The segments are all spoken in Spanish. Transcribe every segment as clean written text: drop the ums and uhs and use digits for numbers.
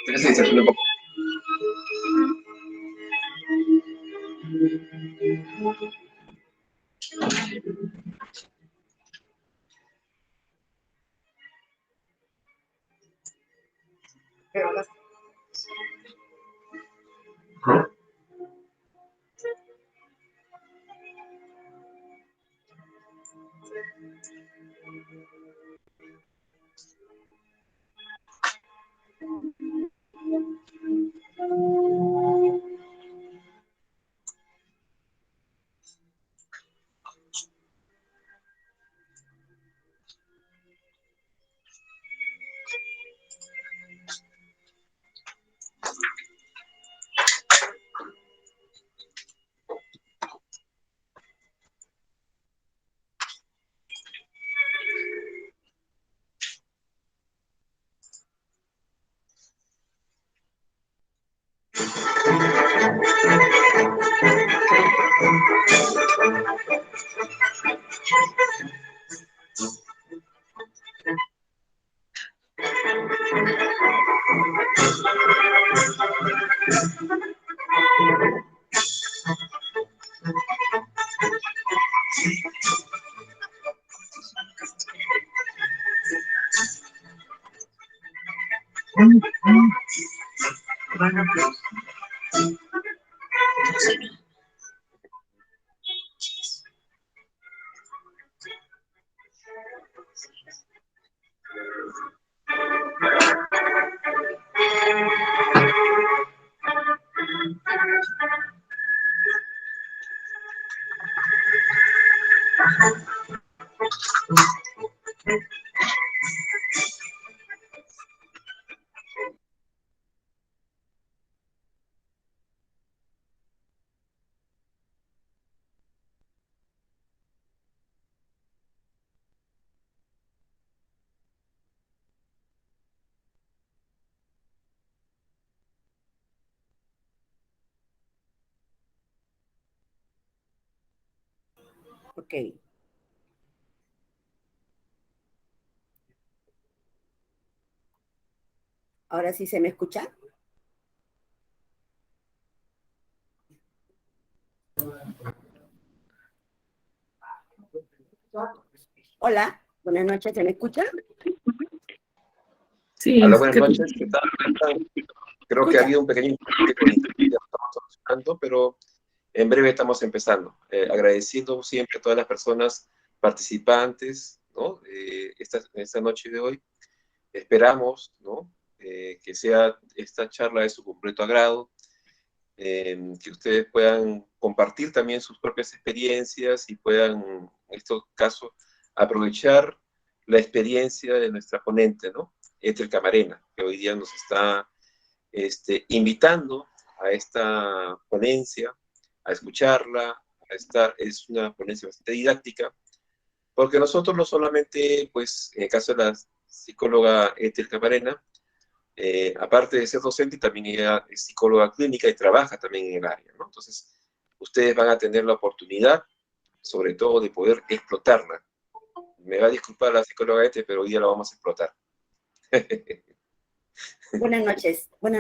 ¿Qué se dice? Ok. ¿Ahora sí se me escucha? Hola, buenas noches, ¿se me escucha? Sí, Hola, buenas noches. ¿Qué tal? Creo que ha habido un pequeño inconveniente con internet, ya lo estamos solucionando, pero en breve estamos empezando. Agradeciendo siempre a todas las personas participantes, ¿no? Esta noche de hoy. Esperamos, ¿no? Que sea esta charla de su completo agrado, que ustedes puedan compartir también sus propias experiencias y puedan, en estos casos, aprovechar la experiencia de nuestra ponente, ¿no? Ethel Camarena, que hoy día nos está invitando a esta ponencia, a escucharla, a estar, es una ponencia bastante didáctica, porque nosotros no solamente, pues, en el caso de la psicóloga Ethel Camarena, aparte de ser docente, también ella es psicóloga clínica y trabaja también en el área, ¿no? Entonces, ustedes van a tener la oportunidad, sobre todo, de poder explotarla. Me va a disculpar la psicóloga pero hoy día la vamos a explotar. Buenas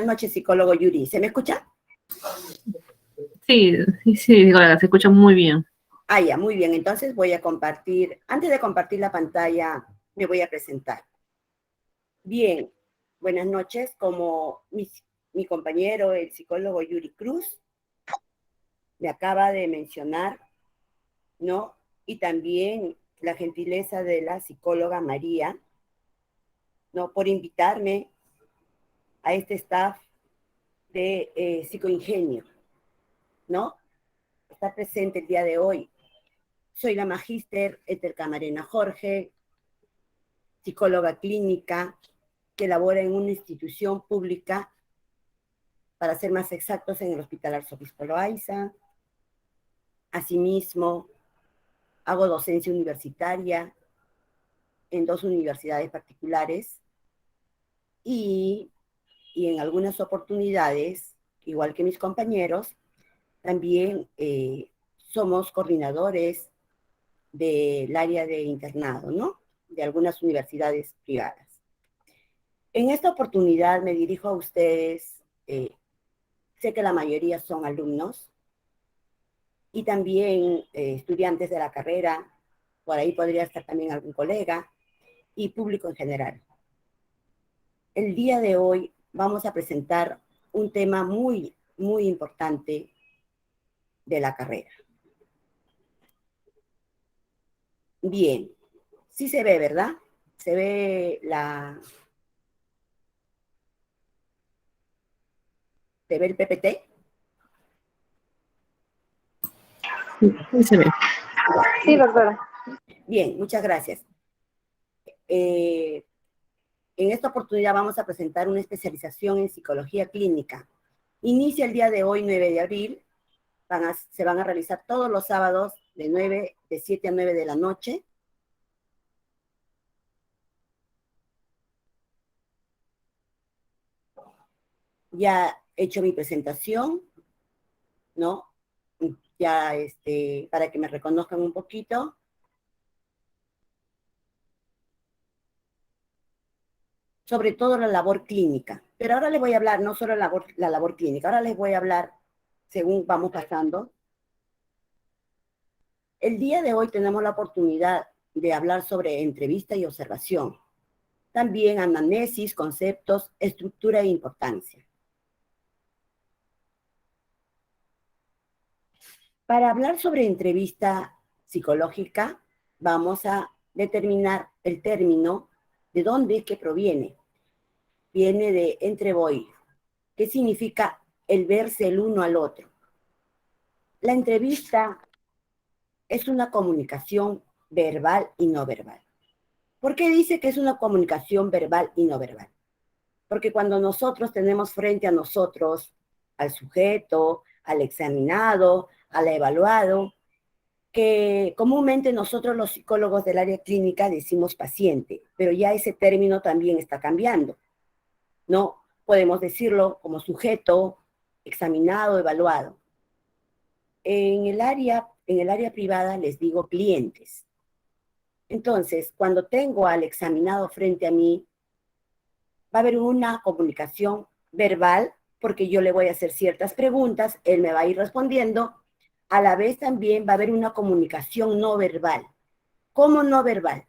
noches, psicólogo Yuri. ¿Se me escucha? Sí, Nicolás, se escucha muy bien. Ah, ya, muy bien. Entonces voy a compartir, antes de compartir la pantalla, me voy a presentar. Bien, buenas noches. Como mi compañero, el psicólogo Yuri Cruz, me acaba de mencionar, ¿no? Y también la gentileza de la psicóloga María, ¿no? Por invitarme a este staff de psicoingenio, ¿no? Está presente el día de hoy. Soy la magíster Ethel Camarena Jorge, psicóloga clínica que labora en una institución pública, para ser más exactos, en el Hospital Arzobispo Loaiza. Asimismo, hago docencia universitaria en 2 universidades particulares y en algunas oportunidades, igual que mis compañeros, también somos coordinadores del área de internado, ¿no? De algunas universidades privadas. En esta oportunidad me dirijo a ustedes, sé que la mayoría son alumnos y también estudiantes de la carrera, por ahí podría estar también algún colega y público en general. El día de hoy vamos a presentar un tema muy, muy importante de la carrera. Bien, sí se ve, ¿verdad? Se ve ¿se ve el PPT? Sí, se ve. Sí, doctora. Bien, muchas gracias. En esta oportunidad vamos a presentar una especialización en psicología clínica. Inicia el día de hoy, 9 de abril. Se van a realizar todos los sábados de 7 a 9 de la noche. Ya he hecho mi presentación, ¿no? Ya para que me reconozcan un poquito. Sobre todo la labor clínica. Pero ahora les voy a hablar, no solo la labor clínica, ahora les voy a hablar, según vamos pasando. El día de hoy tenemos la oportunidad de hablar sobre entrevista y observación. También anamnesis, conceptos, estructura e importancia. Para hablar sobre entrevista psicológica, vamos a determinar el término de dónde es que proviene. Viene de entrevoy, que significa el verse el uno al otro. La entrevista es una comunicación verbal y no verbal. ¿Por qué dice que es una comunicación verbal y no verbal? Porque cuando nosotros tenemos frente a nosotros al sujeto, al examinado, al evaluado, que comúnmente nosotros los psicólogos del área clínica decimos paciente, pero ya ese término también está cambiando, ¿no? Podemos decirlo como sujeto, examinado, evaluado. En el área privada les digo clientes. Entonces, cuando tengo al examinado frente a mí, va a haber una comunicación verbal, porque yo le voy a hacer ciertas preguntas, él me va a ir respondiendo. A la vez también va a haber una comunicación no verbal. ¿Cómo no verbal?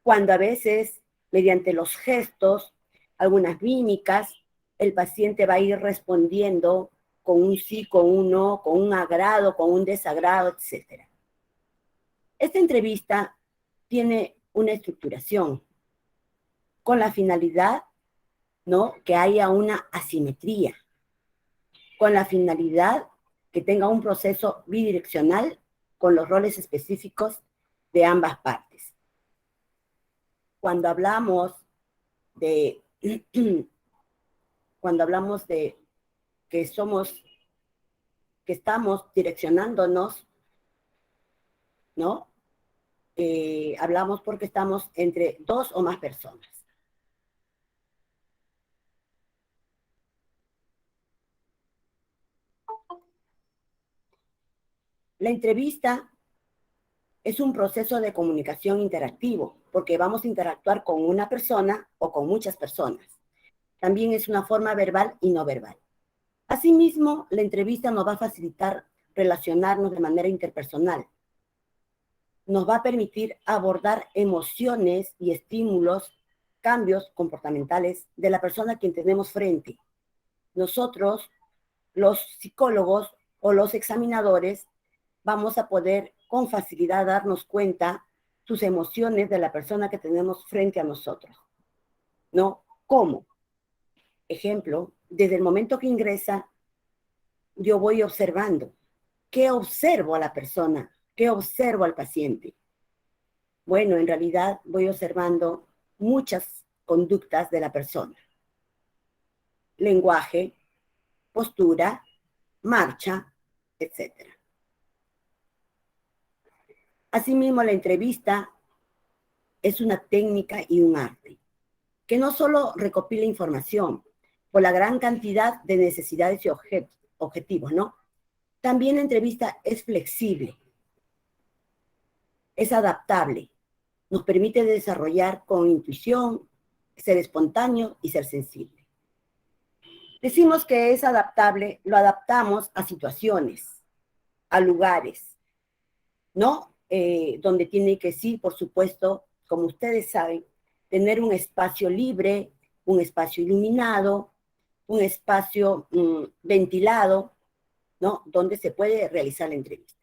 Cuando a veces, mediante los gestos, algunas mímicas, el paciente va a ir respondiendo con un sí, con un no, con un agrado, con un desagrado, etc. Esta entrevista tiene una estructuración con la finalidad, ¿no?, que haya una asimetría, con la finalidad que tenga un proceso bidireccional con los roles específicos de ambas partes. Cuando hablamos de que estamos direccionándonos, ¿no? Hablamos porque estamos entre dos o más personas. La entrevista es un proceso de comunicación interactivo, porque vamos a interactuar con una persona o con muchas personas. También es una forma verbal y no verbal. Asimismo, la entrevista nos va a facilitar relacionarnos de manera interpersonal. Nos va a permitir abordar emociones y estímulos, cambios comportamentales de la persona a quien tenemos frente. Nosotros, los psicólogos o los examinadores, vamos a poder con facilidad darnos cuenta sus emociones de la persona que tenemos frente a nosotros, ¿no? ¿Cómo? Ejemplo, desde el momento que ingresa, yo voy observando. ¿Qué observo a la persona? ¿Qué observo al paciente? Bueno, en realidad voy observando muchas conductas de la persona. Lenguaje, postura, marcha, etc. Asimismo, la entrevista es una técnica y un arte, que no solo recopila información por la gran cantidad de necesidades y objetivos, ¿no? También la entrevista es flexible, es adaptable, nos permite desarrollar con intuición ser espontáneo y ser sensible. Decimos que es adaptable, lo adaptamos a situaciones, a lugares, ¿no? Donde tiene que, sí, por supuesto, como ustedes saben, tener un espacio libre, un espacio iluminado, un espacio ventilado, ¿no? Donde se puede realizar la entrevista.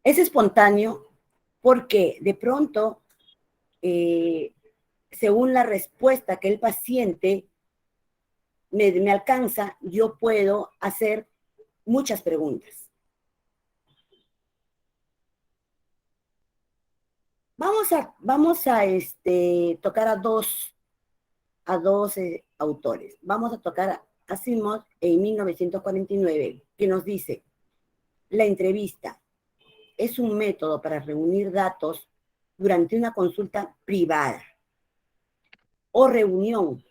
Es espontáneo porque de pronto, según la respuesta que el paciente me alcanza, yo puedo hacer muchas preguntas. Vamos a tocar a dos autores. Vamos a tocar a Asimov en 1949, que nos dice, la entrevista es un método para reunir datos durante una consulta privada o reunión.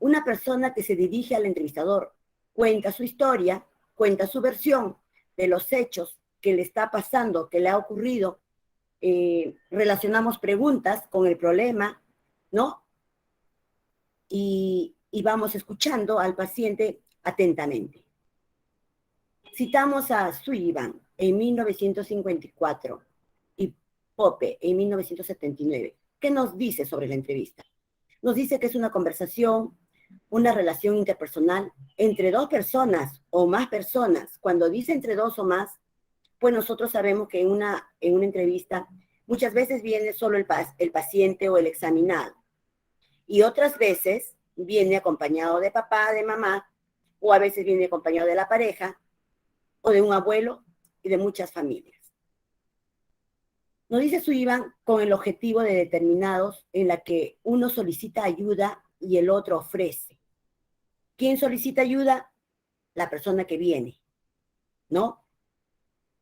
Una persona que se dirige al entrevistador cuenta su historia, cuenta su versión de los hechos que le está pasando, que le ha ocurrido. Relacionamos preguntas con el problema, ¿no? Y vamos escuchando al paciente atentamente. Citamos a Sullivan en 1954 y Pope en 1979. ¿Qué nos dice sobre la entrevista? Nos dice que es una conversación, una relación interpersonal entre dos personas o más personas. Cuando dice entre dos o más, pues nosotros sabemos que en una entrevista muchas veces viene solo el paciente o el examinado. Y otras veces viene acompañado de papá, de mamá, o a veces viene acompañado de la pareja, o de un abuelo y de muchas familias. Nos dice Sullivan con el objetivo de determinados en la que uno solicita ayuda y el otro ofrece. ¿Quién solicita ayuda? La persona que viene, ¿no?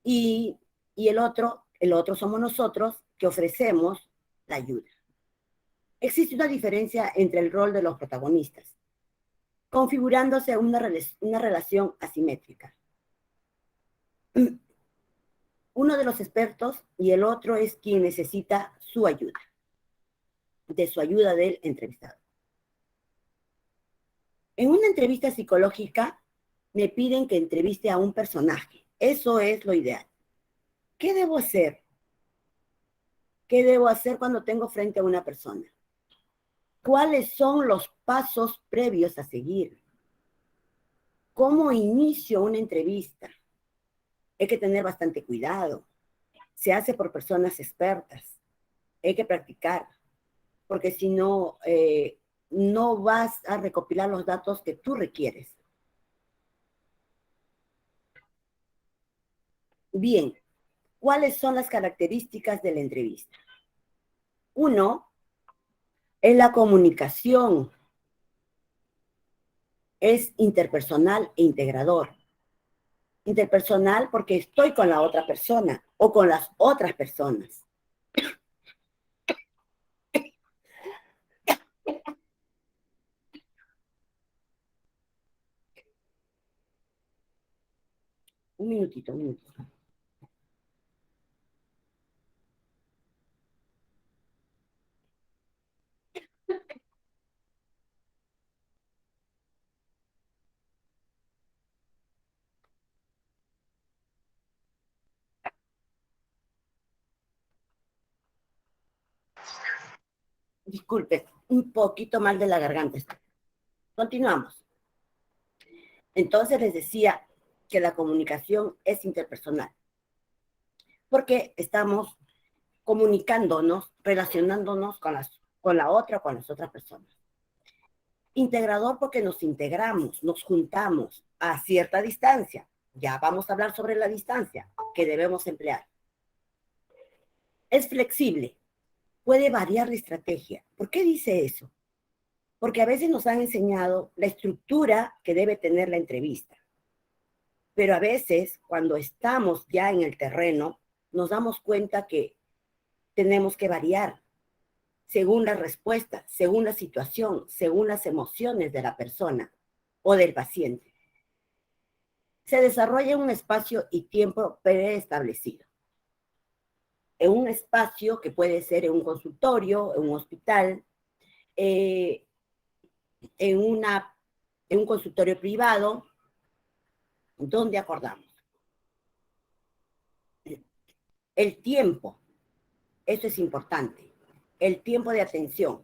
Y el otro somos nosotros que ofrecemos la ayuda. Existe una diferencia entre el rol de los protagonistas, configurándose una relación asimétrica. Uno de los expertos y el otro es quien necesita su ayuda, de su ayuda del entrevistado. En una entrevista psicológica me piden que entreviste a un personaje. Eso es lo ideal. ¿Qué debo hacer? ¿Qué debo hacer cuando tengo frente a una persona? ¿Cuáles son los pasos previos a seguir? ¿Cómo inicio una entrevista? Hay que tener bastante cuidado. Se hace por personas expertas. Hay que practicar, porque si no, no vas a recopilar los datos que tú requieres. Bien, ¿cuáles son las características de la entrevista? Uno, es la comunicación. Es interpersonal e integrador. Interpersonal porque estoy con la otra persona o con las otras personas. Un minutito. Disculpe, un poquito mal de la garganta. Continuamos. Entonces les decía que la comunicación es interpersonal, porque estamos comunicándonos, relacionándonos con la otra o con las otras personas. Integrador porque nos integramos, nos juntamos a cierta distancia. Ya vamos a hablar sobre la distancia que debemos emplear. Es flexible, puede variar la estrategia. ¿Por qué dice eso? Porque a veces nos han enseñado la estructura que debe tener la entrevista. Pero a veces, cuando estamos ya en el terreno, nos damos cuenta que tenemos que variar según la respuesta, según la situación, según las emociones de la persona o del paciente. Se desarrolla un espacio y tiempo preestablecido. en un espacio que puede ser en un consultorio, en un hospital, en un consultorio privado, donde acordamos. El tiempo, eso es importante. El tiempo de atención.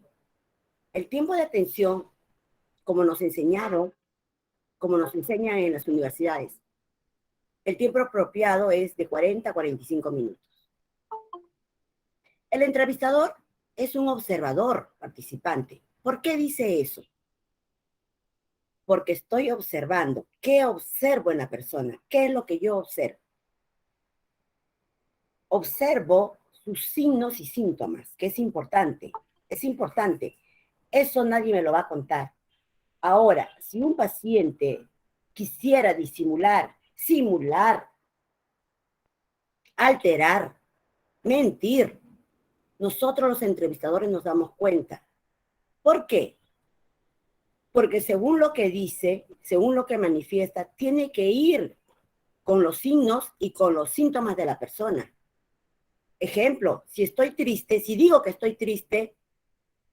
El tiempo de atención, como nos enseñaron, como nos enseñan en las universidades, el tiempo apropiado es de 40 a 45 minutos. El entrevistador es un observador participante. ¿Por qué dice eso? Porque estoy observando. ¿Qué observo en la persona? ¿Qué es lo que yo observo? Observo sus signos y síntomas, que es importante. Es importante. Eso nadie me lo va a contar. Ahora, si un paciente quisiera disimular, simular, alterar, mentir, nosotros los entrevistadores nos damos cuenta. ¿Por qué? Porque según lo que dice, según lo que manifiesta, tiene que ir con los signos y con los síntomas de la persona. Ejemplo, si estoy triste, si digo que estoy triste,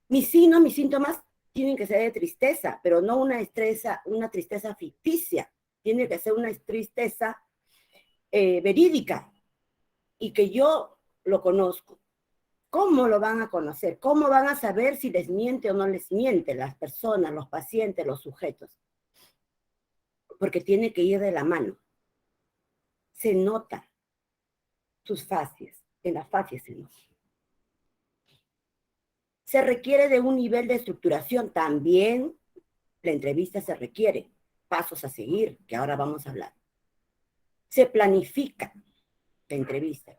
mis signos, mis síntomas tienen que ser de tristeza, pero no una tristeza ficticia. Tiene que ser una tristeza verídica y que yo lo conozco. ¿Cómo lo van a conocer? ¿Cómo van a saber si les miente o no les miente las personas, los pacientes, los sujetos? Porque tiene que ir de la mano. Se nota sus facies, en las facies se nota. Se requiere de un nivel de estructuración. También la entrevista se requiere pasos a seguir, que ahora vamos a hablar. Se planifica la entrevista.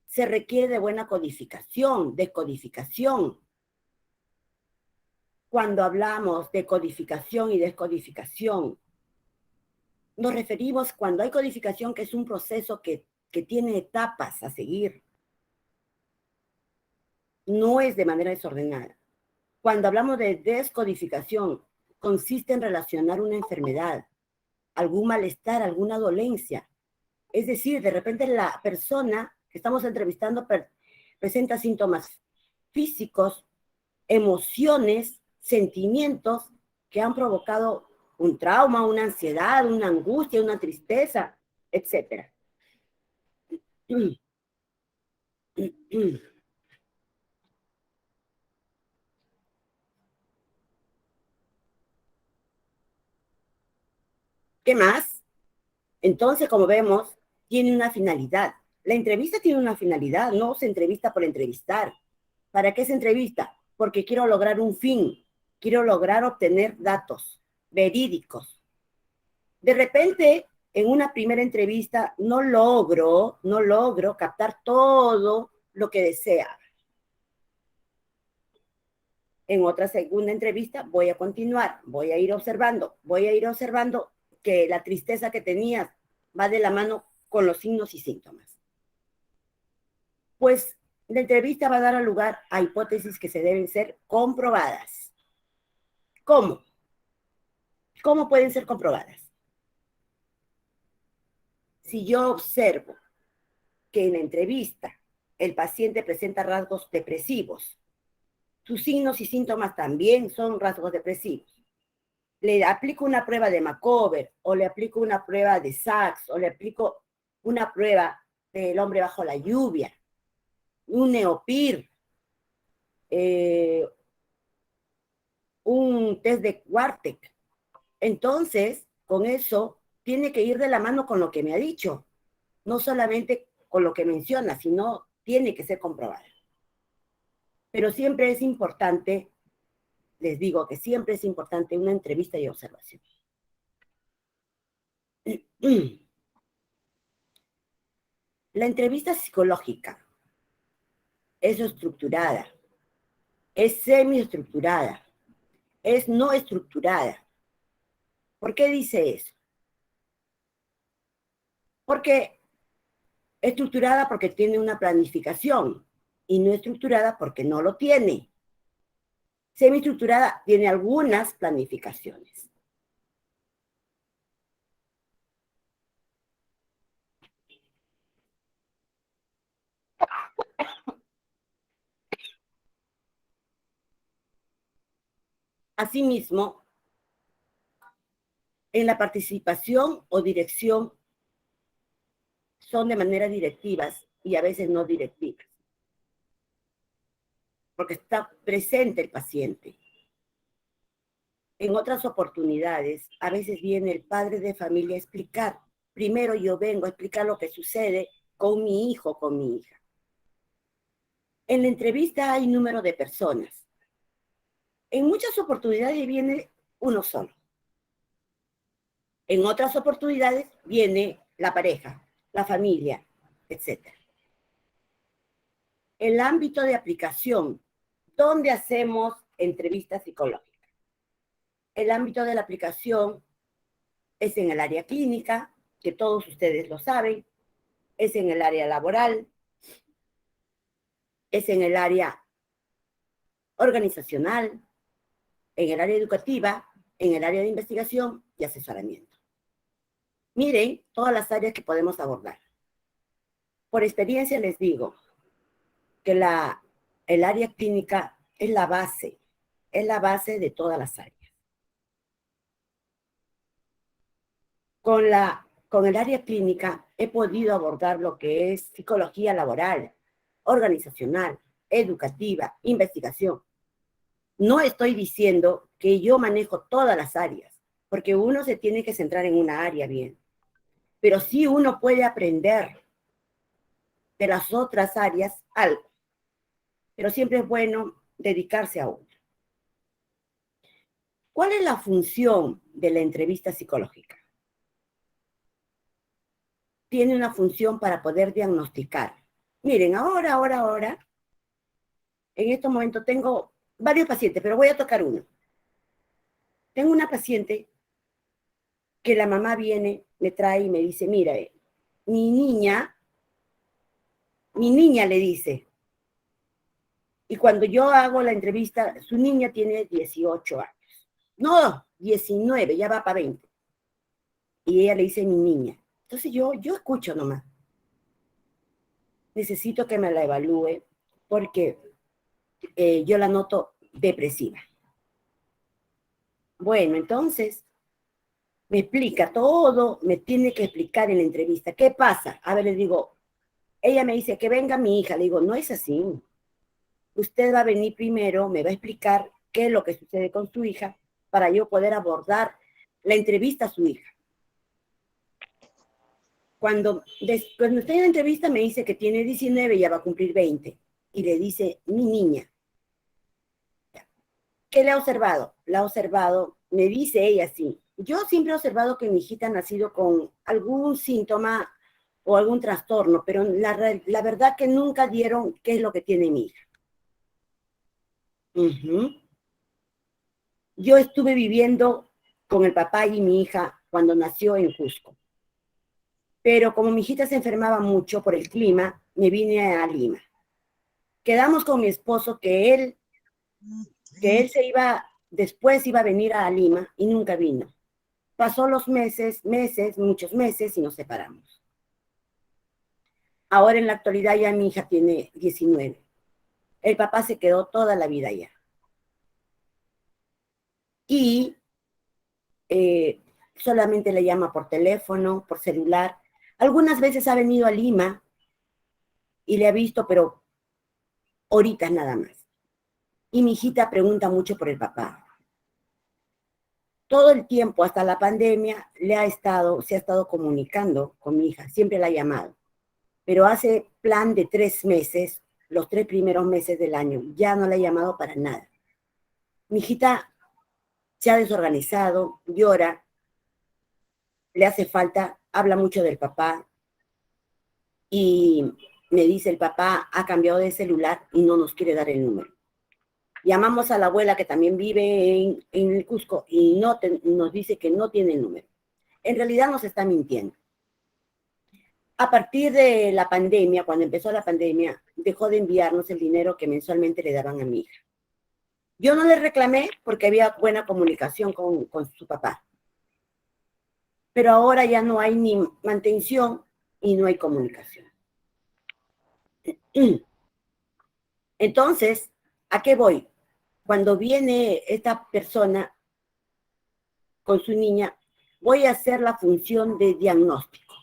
Se requiere de buena codificación, descodificación. Cuando hablamos de codificación y descodificación, nos referimos cuando hay codificación, que es un proceso que tiene etapas a seguir. No es de manera desordenada. Cuando hablamos de descodificación, consiste en relacionar una enfermedad, algún malestar, alguna dolencia. Es decir, de repente la persona que estamos entrevistando presenta síntomas físicos, emociones, sentimientos que han provocado un trauma, una ansiedad, una angustia, una tristeza, etc. ¿Qué más? Entonces, como vemos, tiene una finalidad. La entrevista tiene una finalidad, no se entrevista por entrevistar. ¿Para qué se entrevista? Porque quiero lograr un fin, quiero lograr obtener datos verídicos. De repente, en una primera entrevista, no logro captar todo lo que desea. En otra segunda entrevista voy a continuar, voy a ir observando que la tristeza que tenías va de la mano con los signos y síntomas. Pues la entrevista va a dar lugar a hipótesis que se deben ser comprobadas. ¿Cómo? ¿Cómo pueden ser comprobadas? Si yo observo que en la entrevista el paciente presenta rasgos depresivos, sus signos y síntomas también son rasgos depresivos, le aplico una prueba de Macover, o le aplico una prueba de Sachs, o le aplico una prueba del hombre bajo la lluvia, un Neopir, un test de Wartek. Entonces, con eso, tiene que ir de la mano con lo que me ha dicho, no solamente con lo que menciona, sino tiene que ser comprobado. Pero siempre es importante, les digo que siempre es importante una entrevista y observación. La entrevista psicológica es estructurada, es semiestructurada, es no estructurada. ¿Por qué dice eso? Porque estructurada porque tiene una planificación y no estructurada porque no lo tiene. Semiestructurada tiene algunas planificaciones. Asimismo, en la participación o dirección son de manera directivas y a veces no directivas, porque está presente el paciente. En otras oportunidades, a veces viene el padre de familia a explicar. Primero yo vengo a explicar lo que sucede con mi hijo, con mi hija. En la entrevista hay número de personas. En muchas oportunidades viene uno solo. En otras oportunidades viene la pareja, la familia, etc. El ámbito de aplicación, ¿dónde hacemos entrevistas psicológicas? El ámbito de la aplicación es en el área clínica, que todos ustedes lo saben, es en el área laboral, es en el área organizacional, en el área educativa, en el área de investigación y asesoramiento. Miren todas las áreas que podemos abordar. Por experiencia les digo que el área clínica es la base de todas las áreas. Con el área clínica he podido abordar lo que es psicología laboral, organizacional, educativa, investigación. No estoy diciendo que yo manejo todas las áreas, porque uno se tiene que centrar en una área bien. Pero sí uno puede aprender de las otras áreas algo. Pero siempre es bueno dedicarse a una. ¿Cuál es la función de la entrevista psicológica? Tiene una función para poder diagnosticar. Miren, ahora, en estos momentos tengo varios pacientes, pero voy a tocar uno. Tengo una paciente que la mamá viene, me trae y me dice, mira, mi niña le dice, y cuando yo hago la entrevista, su niña tiene 18 años. No, 19, ya va para 20. Y ella le dice, mi niña. Entonces yo escucho nomás. Necesito que me la evalúe porque yo la noto depresiva. Bueno, entonces me explica todo, me tiene que explicar en la entrevista. ¿Qué pasa? A ver, le digo, ella me dice que venga mi hija. Le digo, no es así. Usted va a venir primero, me va a explicar qué es lo que sucede con su hija para yo poder abordar la entrevista a su hija. Cuando está en la entrevista me dice que tiene 19 y ya va a cumplir 20. Y le dice, mi niña. ¿Qué le ha observado? La ha observado, me dice ella así. Yo siempre he observado que mi hijita ha nacido con algún síntoma o algún trastorno, pero la verdad que nunca dieron qué es lo que tiene mi hija. Yo estuve viviendo con el papá y mi hija cuando nació en Cusco. Pero como mi hijita se enfermaba mucho por el clima, me vine a Lima. Quedamos con mi esposo que él después iba a venir a Lima y nunca vino. Pasó los meses, muchos meses y nos separamos. Ahora en la actualidad ya mi hija tiene 19. El papá se quedó toda la vida allá. Y solamente le llama por teléfono, por celular. Algunas veces ha venido a Lima y le ha visto, pero horitas nada más. Y mi hijita pregunta mucho por el papá. Todo el tiempo, hasta la pandemia, se ha estado comunicando con mi hija, siempre la ha llamado. Pero hace plan de 3 meses, los 3 primeros meses del año, ya no la ha llamado para nada. Mi hijita se ha desorganizado, llora, le hace falta, habla mucho del papá y me dice el papá ha cambiado de celular y no nos quiere dar el número. Llamamos a la abuela que también vive en el Cusco y nos dice que no tiene el número. En realidad nos está mintiendo. A partir de la pandemia, cuando empezó la pandemia, dejó de enviarnos el dinero que mensualmente le daban a mi hija. Yo no le reclamé porque había buena comunicación con su papá. Pero ahora ya no hay ni mantención y no hay comunicación. Entonces, ¿a qué voy? cuando viene esta persona con su niña, voy a hacer la función de diagnóstico.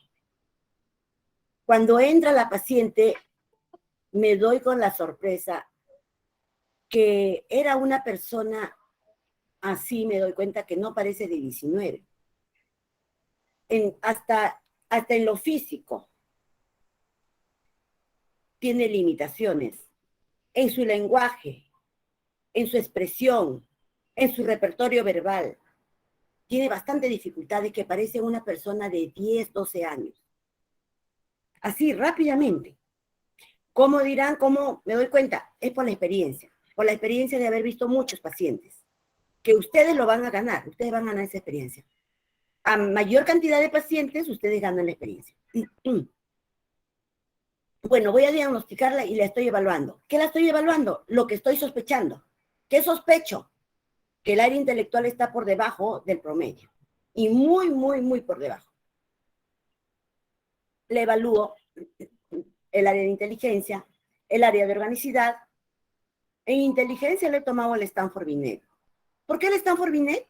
Cuando entra la paciente, me doy con la sorpresa que era una persona así, me doy cuenta que no parece de 19. Hasta en lo físico tiene limitaciones, en su lenguaje, en su expresión, en su repertorio verbal. Tiene bastante dificultades, que parece una persona de 10, 12 años. Así, rápidamente. ¿Cómo dirán? ¿Cómo me doy cuenta? Es por la experiencia de haber visto muchos pacientes, que ustedes lo van a ganar, ustedes van a ganar esa experiencia. A mayor cantidad de pacientes, ustedes ganan la experiencia. Bueno, voy a diagnosticarla y la estoy evaluando. ¿Qué la estoy evaluando? Lo que estoy sospechando. ¿Qué sospecho? Que el área intelectual está por debajo del promedio. Y muy, muy, muy por debajo. Le evalúo el área de inteligencia, el área de organicidad. En inteligencia le he tomado el Stanford Binet. ¿Por qué el Stanford Binet?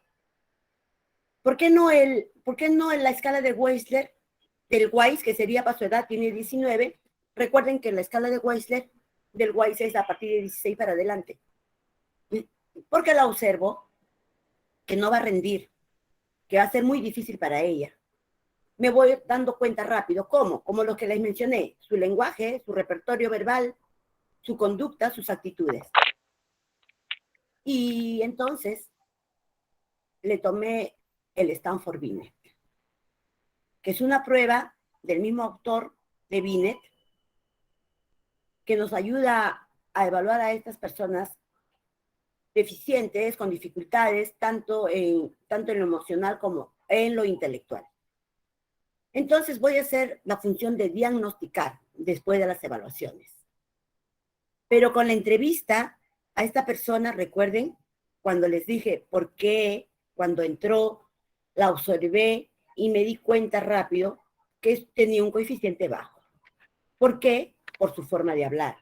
¿Por qué no en la escala de Weissler, del Weiss, que sería para su edad, tiene 19? Recuerden que la escala de Weissler, del Weiss, es a partir de 16 para adelante. Porque la observo que no va a rendir, que va a ser muy difícil para ella. Me voy dando cuenta rápido. ¿Cómo? Como lo que les mencioné, su lenguaje, su repertorio verbal, su conducta, sus actitudes. Y entonces le tomé el Stanford Binet, que es una prueba del mismo autor de Binet, que nos ayuda a evaluar a estas personas deficientes, con dificultades, tanto en lo emocional como en lo intelectual. Entonces voy a hacer la función de diagnosticar después de las evaluaciones. Pero con la entrevista a esta persona, recuerden, cuando les dije por qué, cuando entró, la observé y me di cuenta rápido que tenía un coeficiente bajo. ¿Por qué? Por su forma de hablar.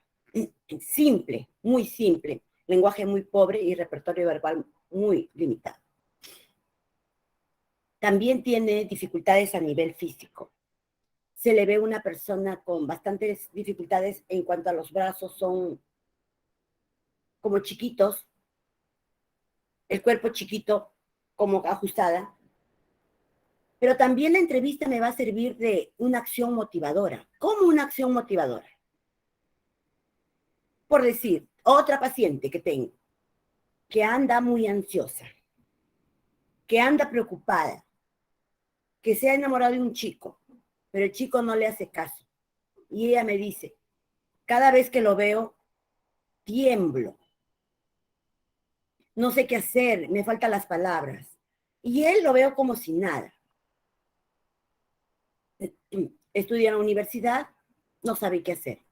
Simple, muy simple, lenguaje muy pobre y repertorio verbal muy limitado. También tiene dificultades a nivel físico. Se le ve una persona con bastantes dificultades en cuanto a los brazos, son como chiquitos, el cuerpo chiquito, como ajustada. Pero también la entrevista me va a servir de una acción motivadora. ¿Cómo una acción motivadora? Por decir, otra paciente que tengo, que anda muy ansiosa, que anda preocupada, que se ha enamorado de un chico, pero el chico no le hace caso. Y ella me dice, cada vez que lo veo, tiemblo. No sé qué hacer, me faltan las palabras. Y él lo veo como si nada. Estudia en la universidad, no sabe qué hacer.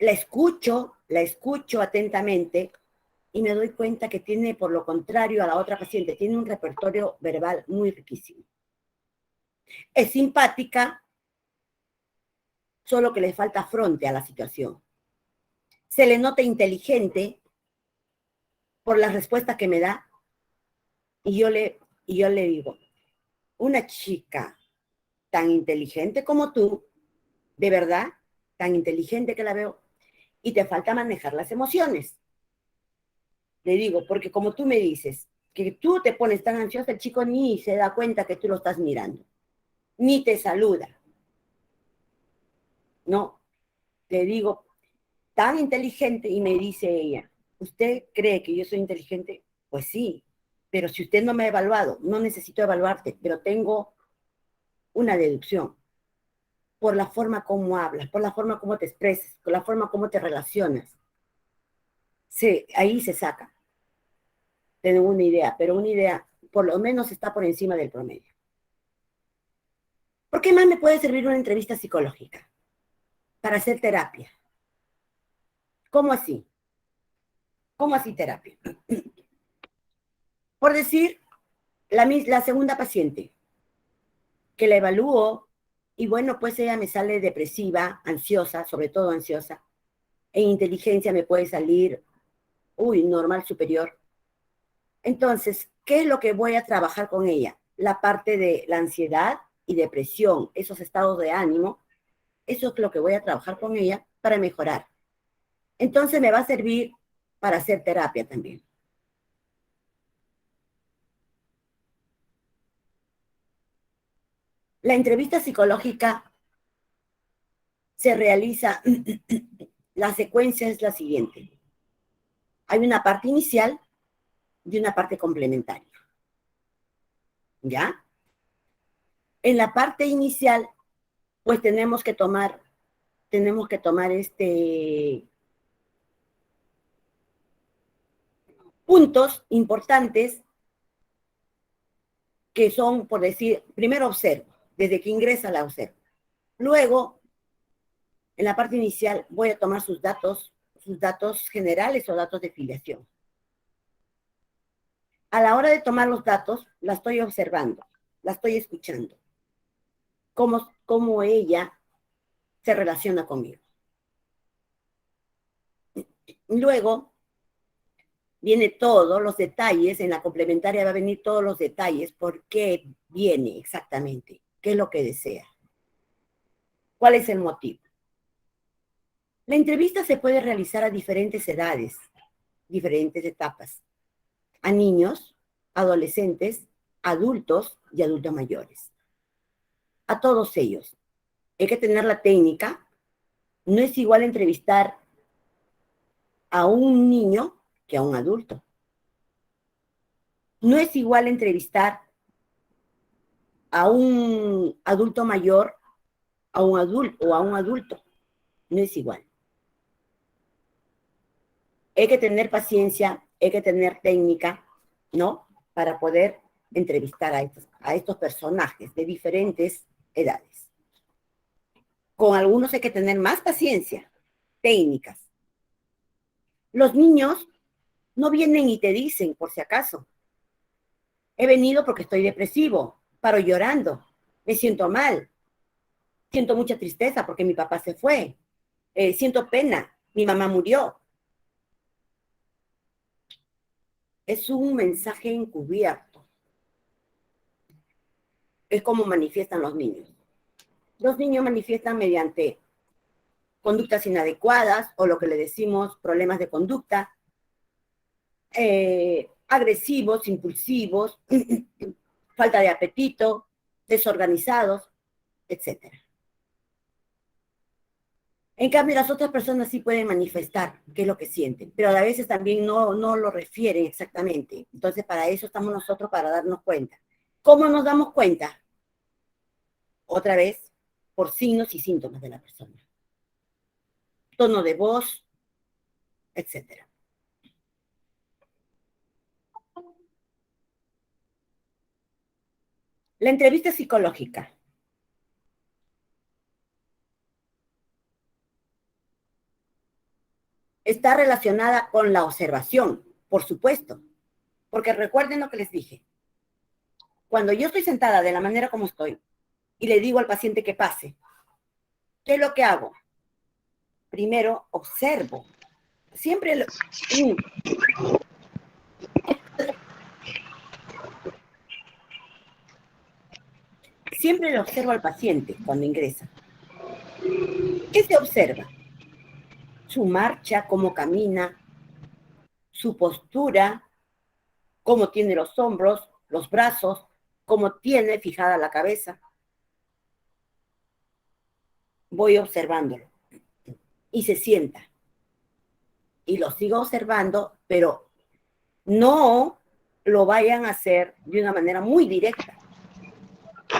La escucho atentamente y me doy cuenta que tiene, por lo contrario a la otra paciente, tiene un repertorio verbal muy riquísimo. Es simpática, solo que le falta fronte a la situación. Se le nota inteligente por las respuestas que me da y yo le digo, una chica tan inteligente como tú, de verdad, tan inteligente que la veo, y te falta manejar las emociones. Le digo, porque como tú me dices, que tú te pones tan ansiosa, el chico ni se da cuenta que tú lo estás mirando, ni te saluda. No, le digo, tan inteligente, y me dice ella, ¿usted cree que yo soy inteligente? Pues sí, pero si usted no me ha evaluado, no necesito evaluarte, pero tengo una deducción por la forma como hablas, por la forma como te expresas, por la forma como te relacionas. Sí, ahí se saca. Tengo una idea, pero una idea por lo menos está por encima del promedio. ¿Por qué más me puede servir una entrevista psicológica? Para hacer terapia. ¿Cómo así? ¿Cómo así terapia? Por decir, la segunda paciente, que la evalúo, y bueno, pues ella me sale depresiva, ansiosa, sobre todo ansiosa. En inteligencia me puede salir normal superior. Entonces, ¿qué es lo que voy a trabajar con ella? La parte de la ansiedad y depresión, esos estados de ánimo, eso es lo que voy a trabajar con ella para mejorar. Entonces me va a servir para hacer terapia también. La entrevista psicológica se realiza, la secuencia es la siguiente. Hay una parte inicial y una parte complementaria. ¿Ya? En la parte inicial, pues tenemos que tomar puntos importantes que son, por decir, primero observo, desde que ingresa la observo. Luego, en la parte inicial, voy a tomar sus datos generales o datos de filiación. A la hora de tomar los datos, la estoy observando, la estoy escuchando. Cómo ella se relaciona conmigo. Luego, viene todos los detalles, en la complementaria va a venir todos los detalles, por qué viene exactamente, qué es lo que desea, cuál es el motivo. La entrevista se puede realizar a diferentes edades, diferentes etapas, a niños, adolescentes, adultos y adultos mayores. A todos ellos. Hay que tener la técnica. No es igual entrevistar a un niño que a un adulto. No es igual entrevistar a un adulto mayor a un adulto. No es igual. Hay que tener paciencia, hay que tener técnica, ¿no? Para poder entrevistar a estos personajes de diferentes edades. Con algunos hay que tener más paciencia, técnicas. Los niños no vienen y te dicen, por si acaso, he venido porque estoy depresivo, paro llorando, me siento mal, siento mucha tristeza porque mi papá se fue, siento pena, mi mamá murió. Es un mensaje encubierto. Es como manifiestan los niños. Los niños manifiestan mediante conductas inadecuadas o lo que le decimos problemas de conducta, agresivos, impulsivos, falta de apetito, desorganizados, etc. En cambio, las otras personas sí pueden manifestar qué es lo que sienten, pero a veces también no lo refieren exactamente. Entonces, para eso estamos nosotros, para darnos cuenta. ¿Cómo nos damos cuenta? Otra vez, por signos y síntomas de la persona. Tono de voz, etc. La entrevista psicológica. Está relacionada con la observación, por supuesto, porque recuerden lo que les dije. Cuando yo estoy sentada de la manera como estoy y le digo al paciente que pase, ¿qué es lo que hago? Primero observo. Siempre lo observo al paciente cuando ingresa. ¿Qué se observa? Su marcha, cómo camina, su postura, cómo tiene los hombros, los brazos, cómo tiene fijada la cabeza. Voy observándolo. Y se sienta. Y lo sigo observando, pero no lo vayan a hacer de una manera muy directa.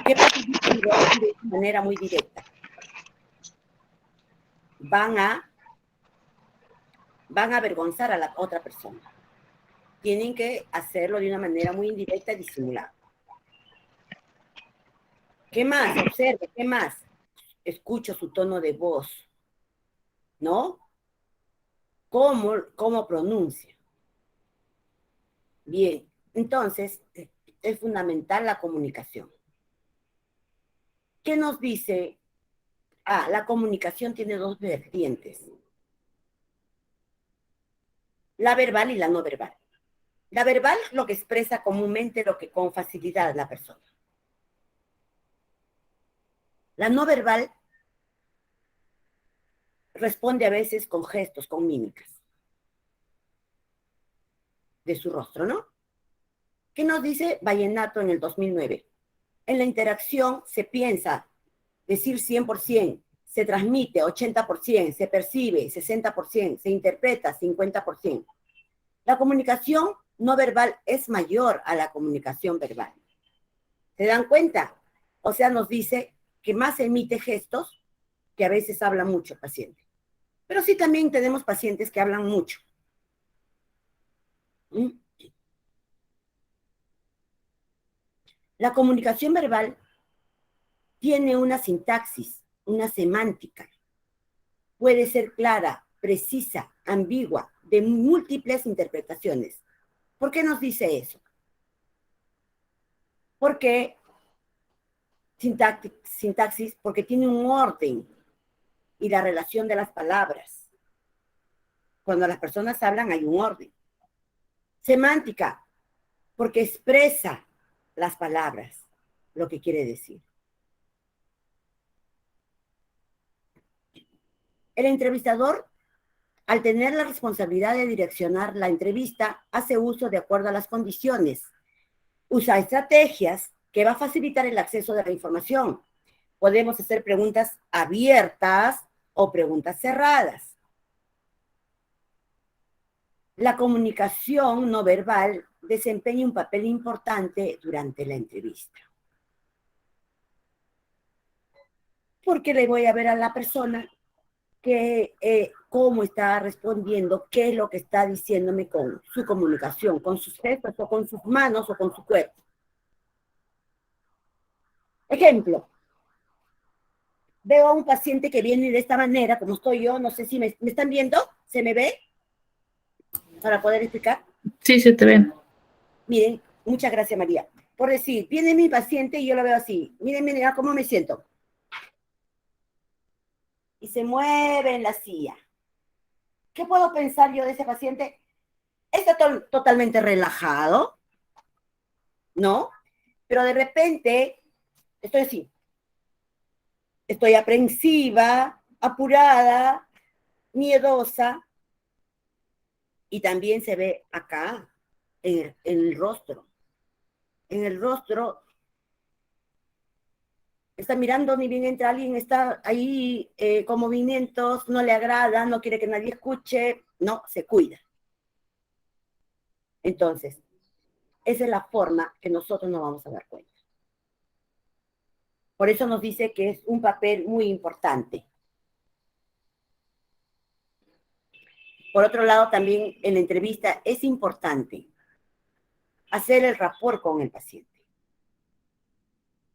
¿Qué pasa si lo hacen de una manera muy directa? Van a avergonzar a la otra persona. Tienen que hacerlo de una manera muy indirecta y disimulada. ¿Qué más? Observe, ¿qué más? Escucho su tono de voz, ¿no? ¿Cómo pronuncia? Bien, entonces es fundamental la comunicación. ¿Qué nos dice? La comunicación tiene dos vertientes. la verbal y la no verbal. La verbal lo que expresa comúnmente lo que con facilidad la persona. La no verbal responde a veces con gestos, con mímicas de su rostro, ¿no? ¿Qué nos dice Vallenato en el 2009? En la interacción se piensa decir 100%, se transmite 80%, se percibe 60%, se interpreta 50%. La comunicación no verbal es mayor a la comunicación verbal. ¿Se dan cuenta? O sea, nos dice que más emite gestos que a veces habla mucho el paciente. Pero sí también tenemos pacientes que hablan mucho. La comunicación verbal tiene una sintaxis, una semántica. Puede ser clara, precisa, ambigua, de múltiples interpretaciones. ¿Por qué nos dice eso? Porque sintaxis, porque tiene un orden y la relación de las palabras. Cuando las personas hablan hay un orden. Semántica, porque expresa las palabras, lo que quiere decir. El entrevistador, al tener la responsabilidad de direccionar la entrevista, hace uso de acuerdo a las condiciones. Usa estrategias que va a facilitar el acceso de la información. Podemos hacer preguntas abiertas o preguntas cerradas. La comunicación no verbal desempeña un papel importante durante la entrevista. Porque le voy a ver a la persona que, cómo está respondiendo, qué es lo que está diciéndome con su comunicación, con sus gestos o con sus manos o con su cuerpo. Ejemplo, veo a un paciente que viene de esta manera, como estoy yo, no sé si me están viendo, ¿se me ve? Para poder explicar. Sí, se te ven. Miren, muchas gracias, María. Por decir, viene mi paciente y yo lo veo así. Miren, miren, cómo me siento. Y se mueve en la silla. ¿Qué puedo pensar yo de ese paciente? Está totalmente relajado, ¿no? Pero de repente estoy así. Estoy aprensiva, apurada, miedosa. Y también se ve acá, en el rostro. En el rostro está mirando, ni bien entra alguien, está ahí con movimientos, no le agrada, no quiere que nadie escuche, no, se cuida. Entonces, esa es la forma que nosotros nos vamos a dar cuenta. Por eso nos dice que es un papel muy importante. Por otro lado, también en la entrevista es importante hacer el rapport con el paciente.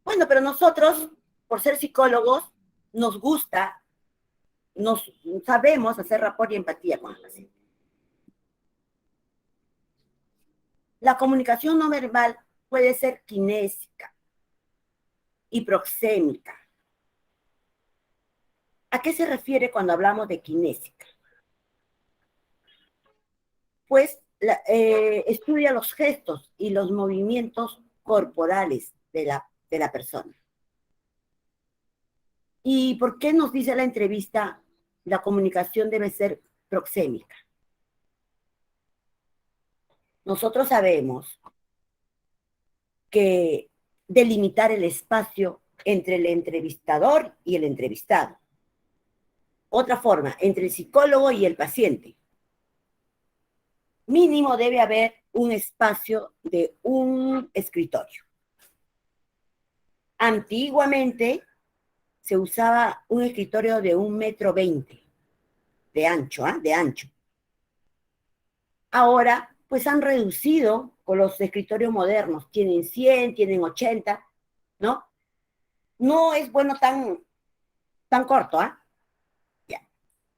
Bueno, pero nosotros, por ser psicólogos, nos gusta, sabemos hacer rapport y empatía con el paciente. La comunicación no verbal puede ser kinésica y proxémica. ¿A qué se refiere cuando hablamos de kinésica? Pues estudia los gestos y los movimientos corporales de la persona. ¿Y por qué nos dice la entrevista la comunicación debe ser proxémica? Nosotros sabemos que delimitar el espacio entre el entrevistador y el entrevistado. Otra forma, entre el psicólogo y el paciente. Mínimo debe haber un espacio de un escritorio. Antiguamente se usaba un escritorio de 1,20 m de ancho, de ancho. Ahora, pues han reducido con los escritorios modernos. Tienen 100, tienen 80, ¿no? No es bueno tan corto, ¿ah? Ya.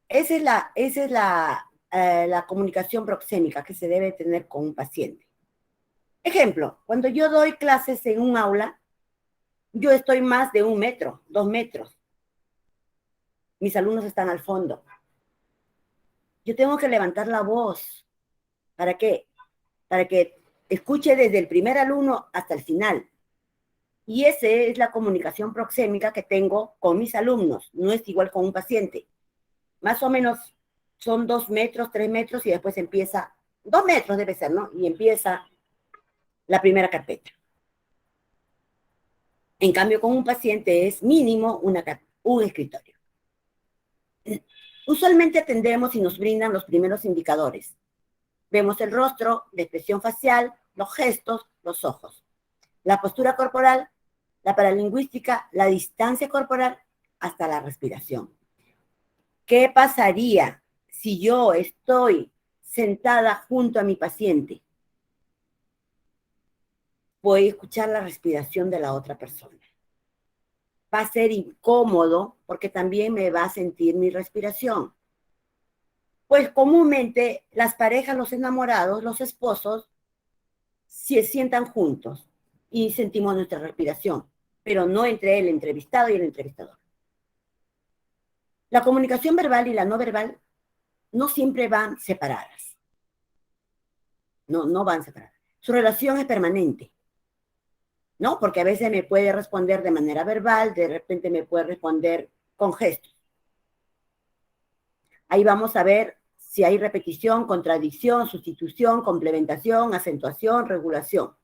Esa es la comunicación proxémica que se debe tener con un paciente. Ejemplo, cuando yo doy clases en un aula, yo estoy más de 1 metro, 2 metros. Mis alumnos están al fondo. Yo tengo que levantar la voz ¿Para qué? Para que escuche desde el primer alumno hasta el final. Y esa es la comunicación proxémica que tengo con mis alumnos. No es igual con un paciente. Más o menos son 2 metros, 3 metros y después empieza, 2 metros debe ser, ¿no? Y empieza la primera carpeta. En cambio, con un paciente es mínimo un escritorio. Usualmente atendemos y nos brindan los primeros indicadores. Vemos el rostro, la expresión facial, los gestos, los ojos. La postura corporal, la paralingüística, la distancia corporal, hasta la respiración. ¿Qué pasaría si yo estoy sentada junto a mi paciente? Voy a escuchar la respiración de la otra persona. Va a ser incómodo porque también me va a sentir mi respiración. Pues comúnmente las parejas, los enamorados, los esposos, se sientan juntos y sentimos nuestra respiración, pero no entre el entrevistado y el entrevistador. La comunicación verbal y la no verbal no siempre van separadas. No van separadas. Su relación es permanente, ¿no? Porque a veces me puede responder de manera verbal, de repente me puede responder con gestos. Ahí vamos a ver si hay repetición, contradicción, sustitución, complementación, acentuación, regulación.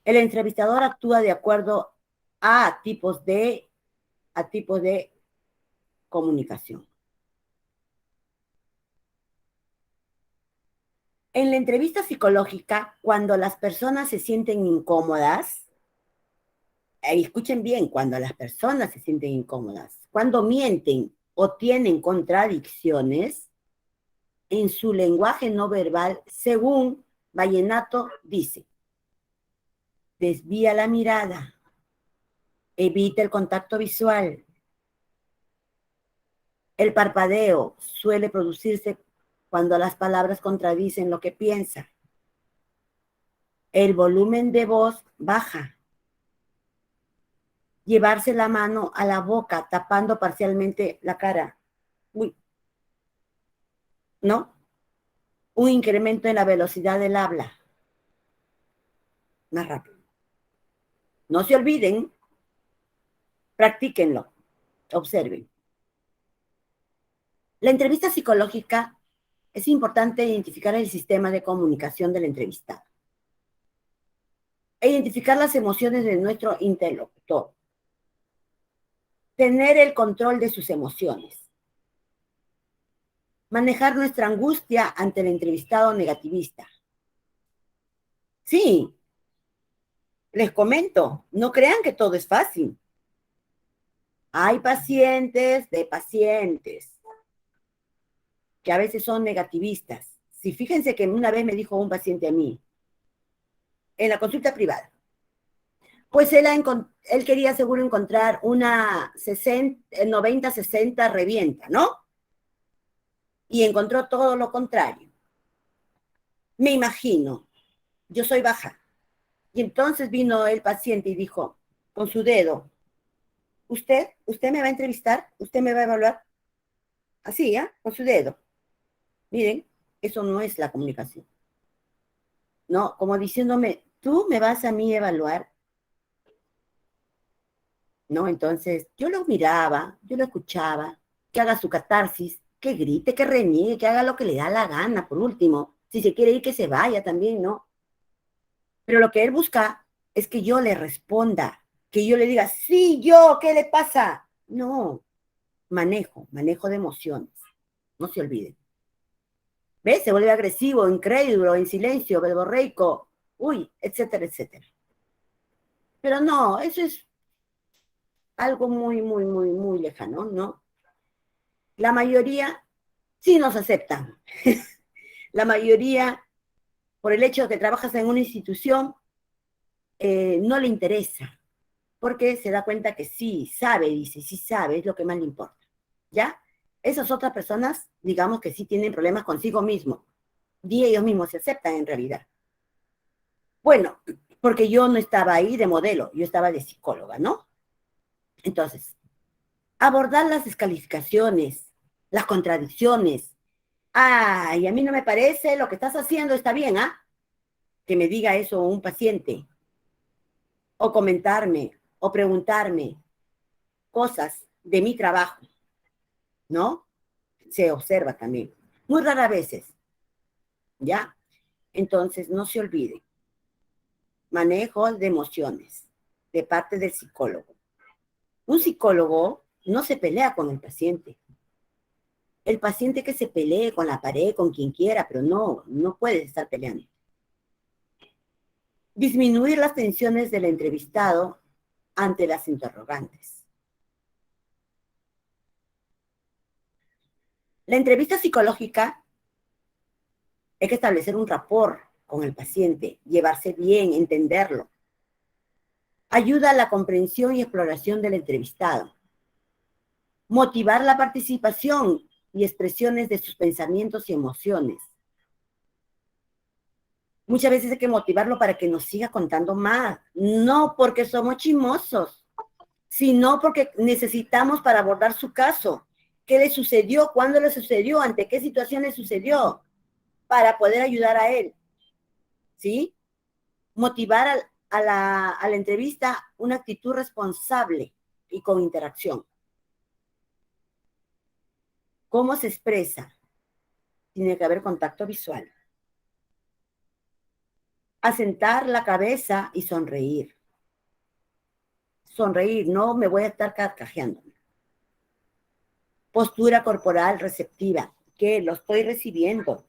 El entrevistador actúa de acuerdo a tipos de comunicación. En la entrevista psicológica, cuando las personas se sienten incómodas, escuchen bien, cuando las personas se sienten incómodas, cuando mienten o tienen contradicciones en su lenguaje no verbal, según Vallenato dice, desvía la mirada, evita el contacto visual. El parpadeo suele producirse cuando las palabras contradicen lo que piensa. El volumen de voz baja. Llevarse la mano a la boca tapando parcialmente la cara. Uy. ¿No? Un incremento en la velocidad del habla. Más rápido. No se olviden, practíquenlo, observen. La entrevista psicológica es importante identificar el sistema de comunicación del entrevistado e identificar las emociones de nuestro interlocutor. Tener el control de sus emociones. Manejar nuestra angustia ante el entrevistado negativista. Sí, les comento, no crean que todo es fácil. Hay pacientes de pacientes que a veces son negativistas. Sí, fíjense que una vez me dijo un paciente a mí, en la consulta privada, pues él quería seguro encontrar una 90-60 revienta, ¿no? Y encontró todo lo contrario. Me imagino, yo soy baja. Y entonces vino el paciente y dijo, con su dedo, ¿usted me va a entrevistar? ¿Usted me va a evaluar? Así, ¿ya? Con su dedo. Miren, eso no es la comunicación. No, como diciéndome, ¿tú me vas a mí a evaluar? ¿No? Entonces, yo lo miraba, yo lo escuchaba, que haga su catarsis, que grite, que reniegue, que haga lo que le da la gana, por último. Si se quiere ir, que se vaya también, ¿no? Pero lo que él busca es que yo le responda, que yo le diga, sí, yo, ¿qué le pasa? No, manejo de emociones, no se olviden. ¿Ves? Se vuelve agresivo, incrédulo, en silencio, verborreico, uy, etcétera, etcétera. Pero no, eso es algo muy, muy, muy, muy lejano, ¿no? La mayoría sí nos aceptan. La mayoría, por el hecho de que trabajas en una institución, no le interesa, porque se da cuenta que sí sabe, dice, sí sabe, es lo que más le importa, ¿ya? Esas otras personas, digamos que sí tienen problemas consigo mismo, y ellos mismos se aceptan en realidad. Bueno, porque yo no estaba ahí de modelo, yo estaba de psicóloga, ¿no? Entonces, abordar las descalificaciones, las contradicciones, Ay, a mí no me parece, lo que estás haciendo está bien, ¿ah? Que me diga eso un paciente, o comentarme, o preguntarme cosas de mi trabajo, ¿no? Se observa también. Muy raras veces, ¿ya? Entonces, no se olvide. Manejo de emociones de parte del psicólogo. Un psicólogo no se pelea con el paciente. El paciente que se pelee con la pared, con quien quiera, pero no puede estar peleando. Disminuir las tensiones del entrevistado ante las interrogantes. La entrevista psicológica hay que establecer un rapport con el paciente, llevarse bien, entenderlo. Ayuda a la comprensión y exploración del entrevistado. Motivar la participación y expresiones de sus pensamientos y emociones. Muchas veces hay que motivarlo para que nos siga contando más, no porque somos chismosos, sino porque necesitamos para abordar su caso. ¿Qué le sucedió? ¿Cuándo le sucedió? ¿Ante qué situación le sucedió? Para poder ayudar a él, ¿sí? Motivar a la entrevista una actitud responsable y con interacción. ¿Cómo se expresa? Tiene que haber contacto visual. Asentar la cabeza y sonreír. Sonreír, no me voy a estar carcajeando. Postura corporal receptiva, que lo estoy recibiendo,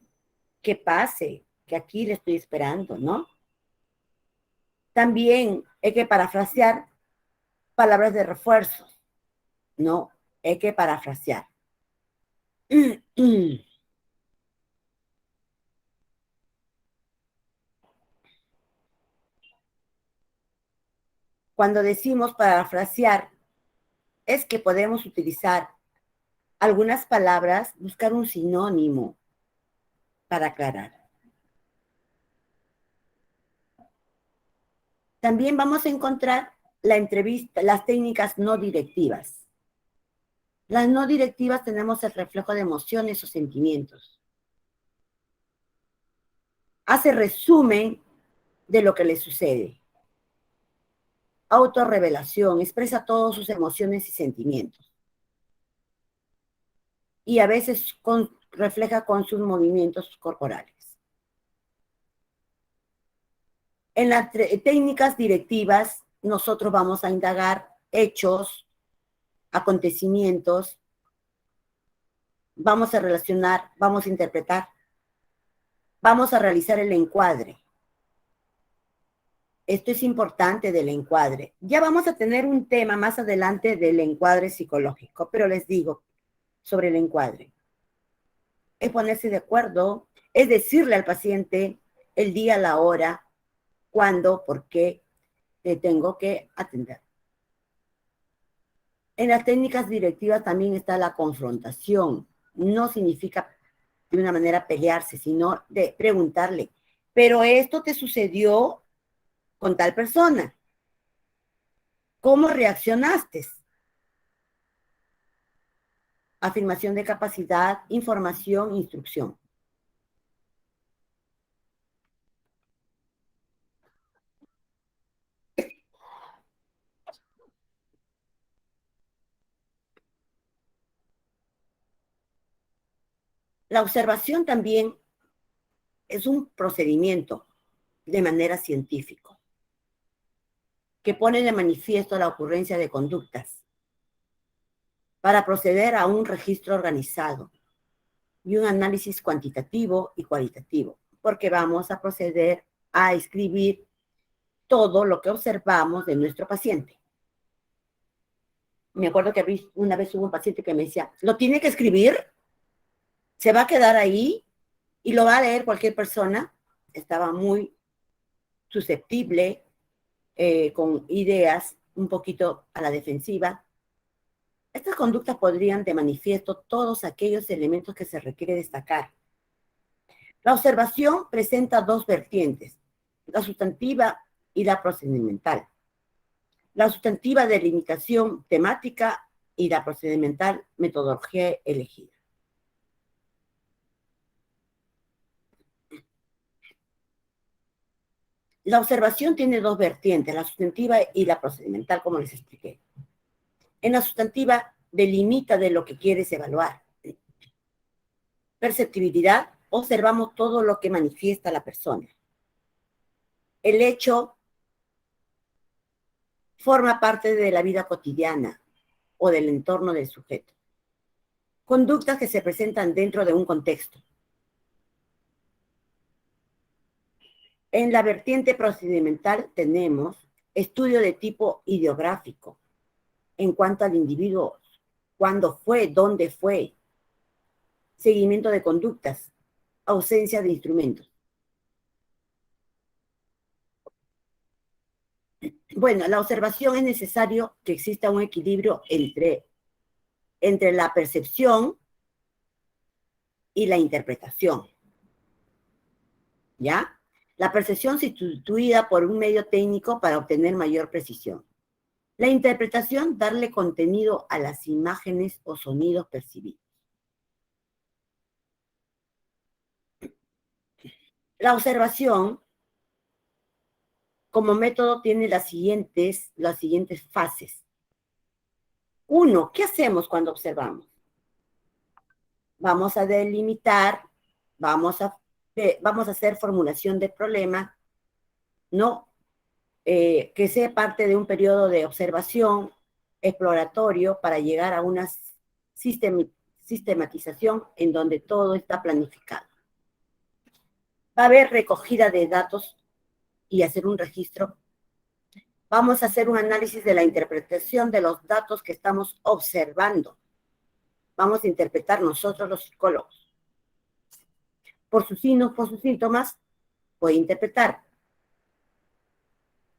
que pase, que aquí le estoy esperando, ¿no? También hay que parafrasear palabras de refuerzo, ¿no? Hay que parafrasear. Cuando decimos parafrasear, es que podemos utilizar algunas palabras, buscar un sinónimo para aclarar. También vamos a encontrar la entrevista, las técnicas no directivas. Las no directivas tenemos el reflejo de emociones o sentimientos. Hace resumen de lo que le sucede. Autorrevelación, expresa todas sus emociones y sentimientos. Y a veces refleja con sus movimientos corporales. En las técnicas directivas, nosotros vamos a indagar hechos, acontecimientos, vamos a relacionar, vamos a interpretar, vamos a realizar el encuadre. Esto es importante del encuadre. Ya vamos a tener un tema más adelante del encuadre psicológico, pero les digo sobre el encuadre. Es ponerse de acuerdo, es decirle al paciente el día, la hora, cuándo, por qué te tengo que atender. En las técnicas directivas también está la confrontación. No significa de una manera pelearse, sino de preguntarle, pero esto te sucedió con tal persona. ¿Cómo reaccionaste? Afirmación de capacidad, información, instrucción. La observación también es un procedimiento de manera científica que pone de manifiesto la ocurrencia de conductas para proceder a un registro organizado y un análisis cuantitativo y cualitativo, porque vamos a proceder a escribir todo lo que observamos de nuestro paciente. Me acuerdo que una vez hubo un paciente que me decía, ¿lo tiene que escribir? ¿Se va a quedar ahí? ¿Y lo va a leer cualquier persona? Estaba muy susceptible, con ideas un poquito a la defensiva. Estas conductas podrían de manifiesto todos aquellos elementos que se requiere destacar. La observación presenta dos vertientes, la sustantiva y la procedimental. La sustantiva de limitación temática y la procedimental metodología elegida. La observación tiene dos vertientes, la sustantiva y la procedimental, como les expliqué. En la sustantiva, delimita de lo que quieres evaluar. Perceptibilidad, observamos todo lo que manifiesta la persona. El hecho forma parte de la vida cotidiana o del entorno del sujeto. Conductas que se presentan dentro de un contexto. En la vertiente procedimental tenemos estudio de tipo ideográfico en cuanto al individuo, cuándo fue, dónde fue, seguimiento de conductas, ausencia de instrumentos. Bueno, la observación es necesario que exista un equilibrio entre la percepción y la interpretación. ¿Ya? La percepción sustituida por un medio técnico para obtener mayor precisión. La interpretación, darle contenido a las imágenes o sonidos percibidos. La observación, como método, tiene las siguientes fases. 1, ¿qué hacemos cuando observamos? Vamos a delimitar, vamos a hacer formulación de problema, ¿no? Que sea parte de un periodo de observación exploratorio para llegar a una sistematización en donde todo está planificado. Va a haber recogida de datos y hacer un registro. Vamos a hacer un análisis de la interpretación de los datos que estamos observando. Vamos a interpretar nosotros los psicólogos. Por sus signos, por sus síntomas, puede interpretar.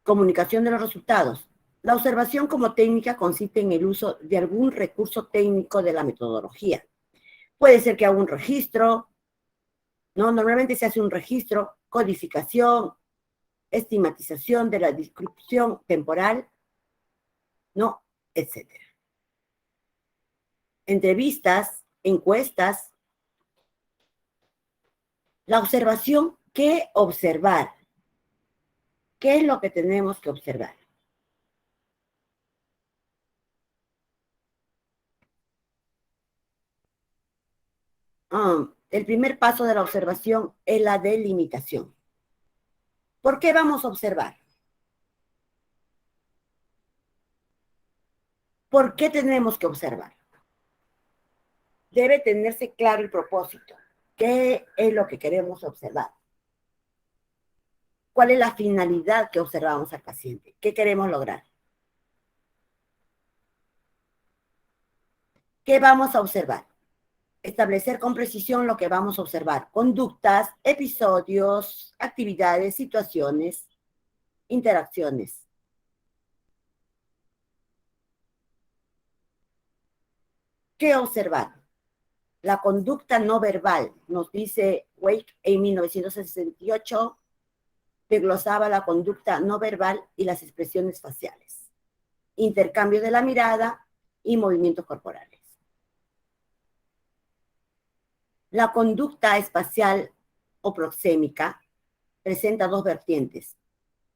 Comunicación de los resultados. La observación como técnica consiste en el uso de algún recurso técnico de la metodología. Puede ser que haga un registro, ¿no? Normalmente se hace un registro, codificación, estigmatización de la descripción temporal, ¿no? Etcétera. Entrevistas, encuestas. La observación, ¿qué observar? ¿Qué es lo que tenemos que observar? El primer paso de la observación es la delimitación. ¿Por qué vamos a observar? ¿Por qué tenemos que observar? Debe tenerse claro el propósito. ¿Qué es lo que queremos observar? ¿Cuál es la finalidad que observamos al paciente? ¿Qué queremos lograr? ¿Qué vamos a observar? Establecer con precisión lo que vamos a observar. Conductas, episodios, actividades, situaciones, interacciones. ¿Qué observar? La conducta no verbal, nos dice Wake en 1968, desglosaba la conducta no verbal y las expresiones faciales, intercambio de la mirada y movimientos corporales. La conducta espacial o proxémica presenta dos vertientes.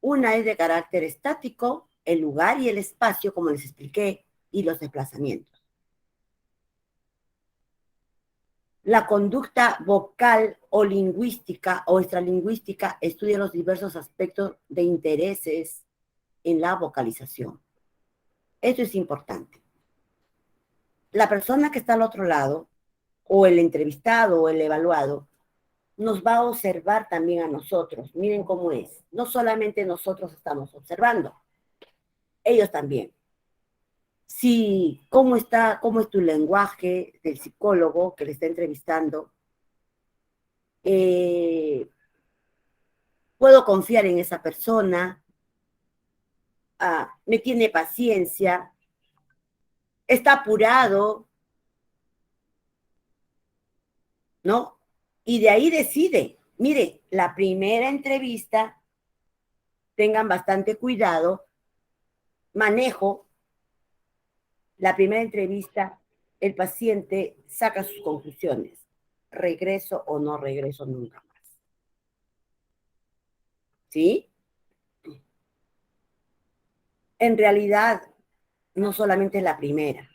Una es de carácter estático, el lugar y el espacio, como les expliqué, y los desplazamientos. La conducta vocal o lingüística o extralingüística estudia los diversos aspectos de intereses en la vocalización. Esto es importante. La persona que está al otro lado, o el entrevistado o el evaluado, nos va a observar también a nosotros. Miren cómo es. No solamente nosotros estamos observando, ellos también. Sí, cómo es tu lenguaje del psicólogo que le está entrevistando. Puedo confiar en esa persona, me tiene paciencia, está apurado, ¿no? Y de ahí decide. Mire, la primera entrevista, tengan bastante cuidado, manejo. La primera entrevista, el paciente saca sus conclusiones. Regreso o no regreso nunca más. ¿Sí? En realidad, no solamente la primera,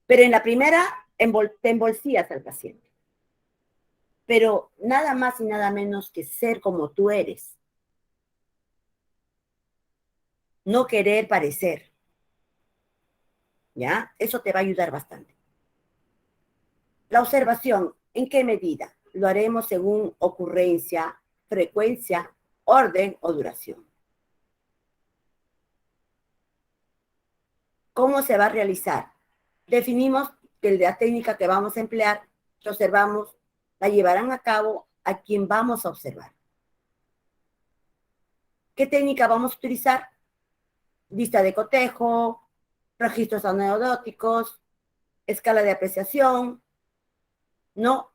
pero en la primera te embolsías al paciente. Pero nada más y nada menos que ser como tú eres. No querer parecer. ¿Ya? Eso te va a ayudar bastante. La observación, ¿en qué medida? Lo haremos según ocurrencia, frecuencia, orden o duración. ¿Cómo se va a realizar? Definimos que la técnica que vamos a emplear, que observamos, la llevarán a cabo a quien vamos a observar. ¿Qué técnica vamos a utilizar? Lista de cotejo, registros anecdóticos, escala de apreciación, ¿no?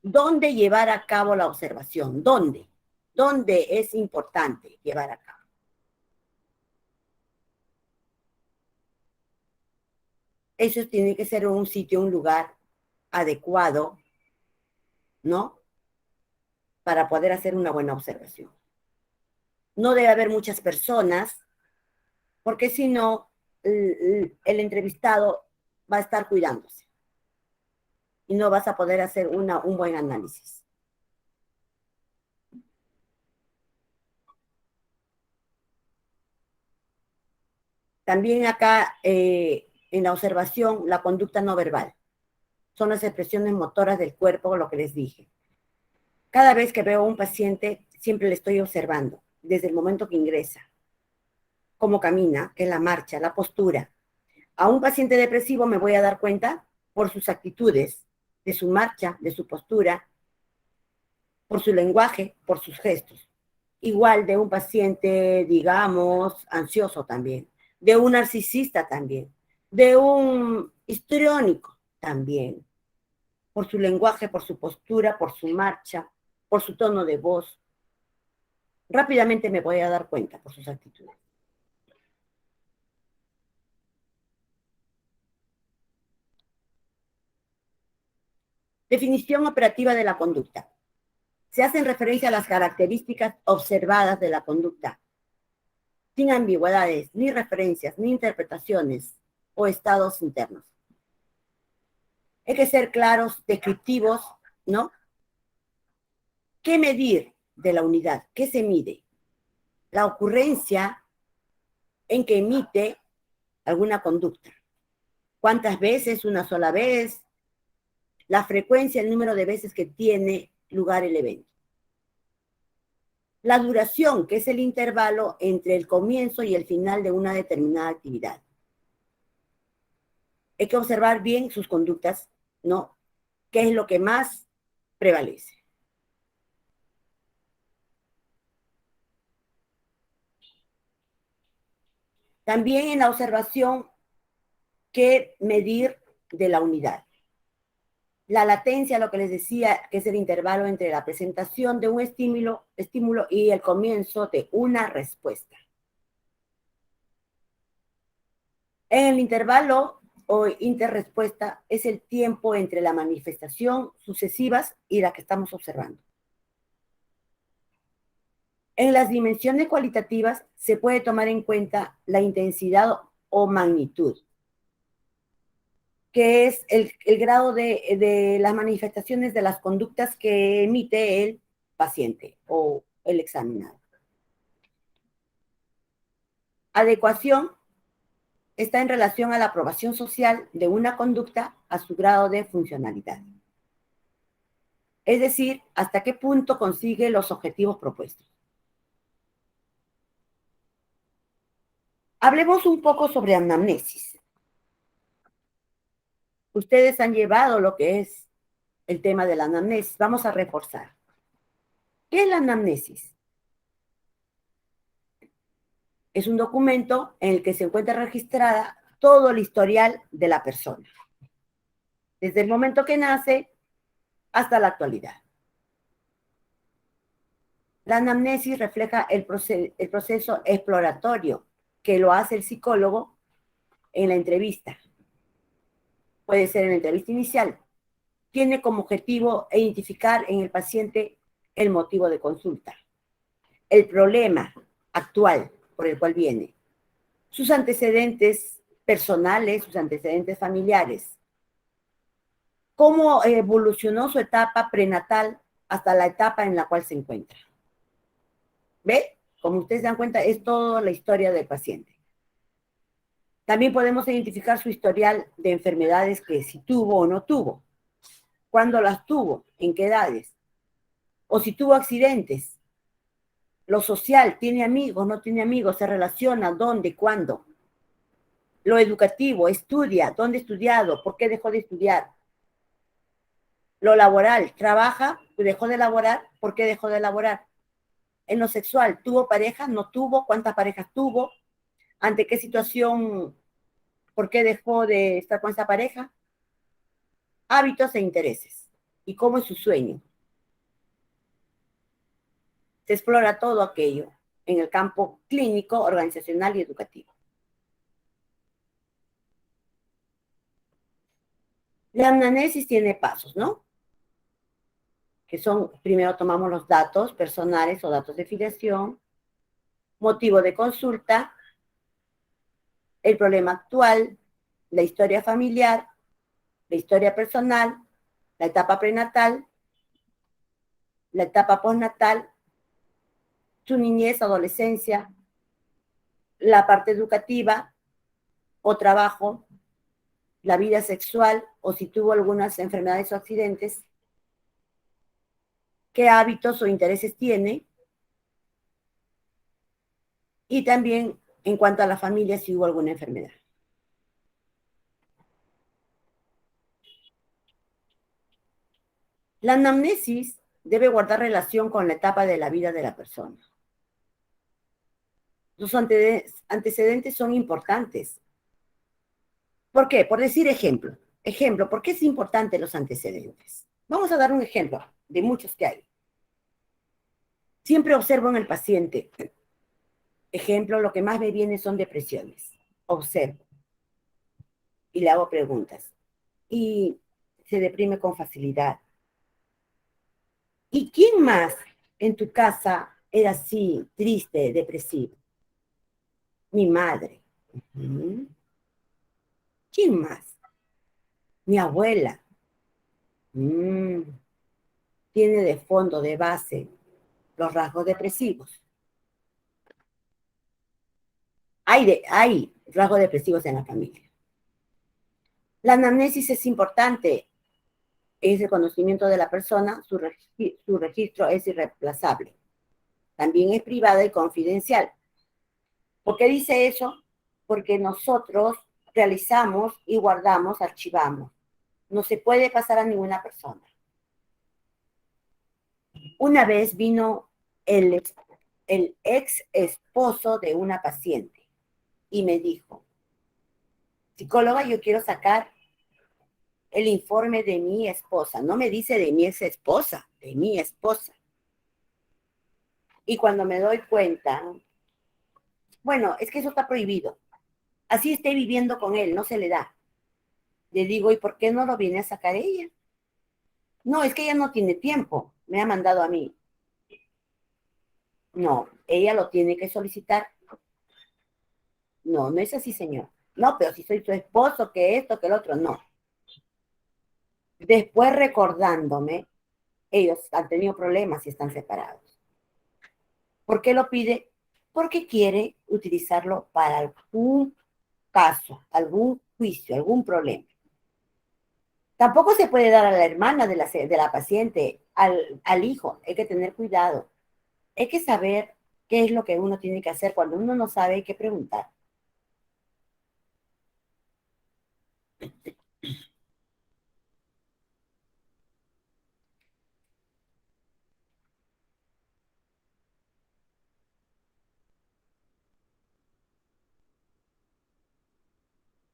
¿Dónde llevar a cabo la observación? ¿Dónde? ¿Dónde es importante llevar a cabo? Eso tiene que ser un sitio, un lugar adecuado, ¿no? Para poder hacer una buena observación. No debe haber muchas personas, porque si no, el entrevistado va a estar cuidándose y no vas a poder hacer un buen análisis. También acá, en la observación, la conducta no verbal. Son las expresiones motoras del cuerpo, lo que les dije. Cada vez que veo a un paciente, siempre le estoy observando, desde el momento que ingresa. Cómo camina, que es la marcha, la postura. A un paciente depresivo me voy a dar cuenta por sus actitudes, de su marcha, de su postura, por su lenguaje, por sus gestos. Igual de un paciente, digamos, ansioso también, de un narcisista también, de un histriónico también, por su lenguaje, por su postura, por su marcha, por su tono de voz. Rápidamente me voy a dar cuenta por sus actitudes. Definición operativa de la conducta. Se hacen referencia a las características observadas de la conducta, sin ambigüedades, ni referencias, ni interpretaciones o estados internos. Hay que ser claros, descriptivos, ¿no? ¿Qué medir de la unidad? ¿Qué se mide? La ocurrencia en que emite alguna conducta. ¿Cuántas veces? ¿Una sola vez? La frecuencia, el número de veces que tiene lugar el evento. La duración, que es el intervalo entre el comienzo y el final de una determinada actividad. Hay que observar bien sus conductas, ¿no? ¿Qué es lo que más prevalece? También en la observación, ¿qué medir de la unidad? La latencia, lo que les decía, que es el intervalo entre la presentación de un estímulo y el comienzo de una respuesta. En el intervalo o interrespuesta es el tiempo entre la manifestación sucesivas y la que estamos observando. En las dimensiones cualitativas se puede tomar en cuenta la intensidad o magnitud, que es el grado de las manifestaciones de las conductas que emite el paciente o el examinado. Adecuación está en relación a la aprobación social de una conducta a su grado de funcionalidad. Es decir, hasta qué punto consigue los objetivos propuestos. Hablemos un poco sobre anamnesis. Ustedes han llevado lo que es el tema de la anamnesis. Vamos a reforzar. ¿Qué es la anamnesis? Es un documento en el que se encuentra registrada todo el historial de la persona, desde el momento que nace hasta la actualidad. La anamnesis refleja el proceso exploratorio que lo hace el psicólogo en la entrevista. Puede ser en la entrevista inicial. Tiene como objetivo identificar en el paciente el motivo de consulta. el problema actual por el cual viene, sus antecedentes personales, sus antecedentes familiares, cómo evolucionó su etapa prenatal hasta la etapa en la cual se encuentra. ¿Ve? Como ustedes se dan cuenta, es toda la historia del paciente. También podemos identificar su historial de enfermedades que si tuvo o no tuvo, cuándo las tuvo, en qué edades, o si tuvo accidentes, lo social, tiene amigos, no tiene amigos, se relaciona, dónde, cuándo. Lo educativo, estudia, dónde ha estudiado, por qué dejó de estudiar. Lo laboral, trabaja, dejó de laborar, ¿por qué dejó de laborar? En lo sexual, ¿tuvo pareja? ¿No tuvo? ¿Cuántas parejas tuvo? ¿Ante qué situación? ¿Por qué dejó de estar con esa pareja? Hábitos e intereses. ¿Y cómo es su sueño? Se explora todo aquello en el campo clínico, organizacional y educativo. La anamnesis tiene pasos, ¿no? Que son, primero tomamos los datos personales o datos de filiación, motivo de consulta, el problema actual, la historia familiar, la historia personal, la etapa prenatal, la etapa postnatal, su niñez, adolescencia, la parte educativa o trabajo, la vida sexual o si tuvo algunas enfermedades o accidentes, qué hábitos o intereses tiene, y también en cuanto a la familia si hubo alguna enfermedad. La anamnesis debe guardar relación con la etapa de la vida de la persona. Los antecedentes son importantes. ¿Por qué? Por decir ejemplo. Ejemplo, ¿por qué es importante los antecedentes? Vamos a dar un ejemplo de muchos que hay. Siempre observo en el paciente. Ejemplo, lo que más me viene son depresiones. Observo y le hago preguntas. Y se deprime con facilidad. ¿Y quién más en tu casa era así, triste, depresivo? Mi madre. ¿Quién más? Mi abuela. Tiene de fondo, de base, los rasgos depresivos. Hay rasgos depresivos en la familia. La anamnesis es importante, es el conocimiento de la persona, su registro es irreemplazable. También es privada y confidencial. ¿Por qué dice eso? Porque nosotros realizamos y guardamos, archivamos. No se puede pasar a ninguna persona. Una vez vino el ex esposo de una paciente y me dijo, psicóloga, yo quiero sacar el informe de mi esposa. No me dice de mi ex esposa, de mi esposa. Y cuando me doy cuenta, bueno, es que eso está prohibido. Así esté viviendo con él, no se le da. Le digo, ¿y por qué no lo viene a sacar ella? No, es que ella no tiene tiempo. Me ha mandado a mí. No, ella lo tiene que solicitar. No, no es así, señor. No, pero si soy su esposo, que esto, que el otro, no. Después recordándome, ellos han tenido problemas y están separados. ¿Por qué lo pide? Porque quiere utilizarlo para algún caso, algún juicio, algún problema. Tampoco se puede dar a la hermana de la paciente, al hijo. Hay que tener cuidado. Hay que saber qué es lo que uno tiene que hacer. Cuando uno no sabe, hay que preguntar.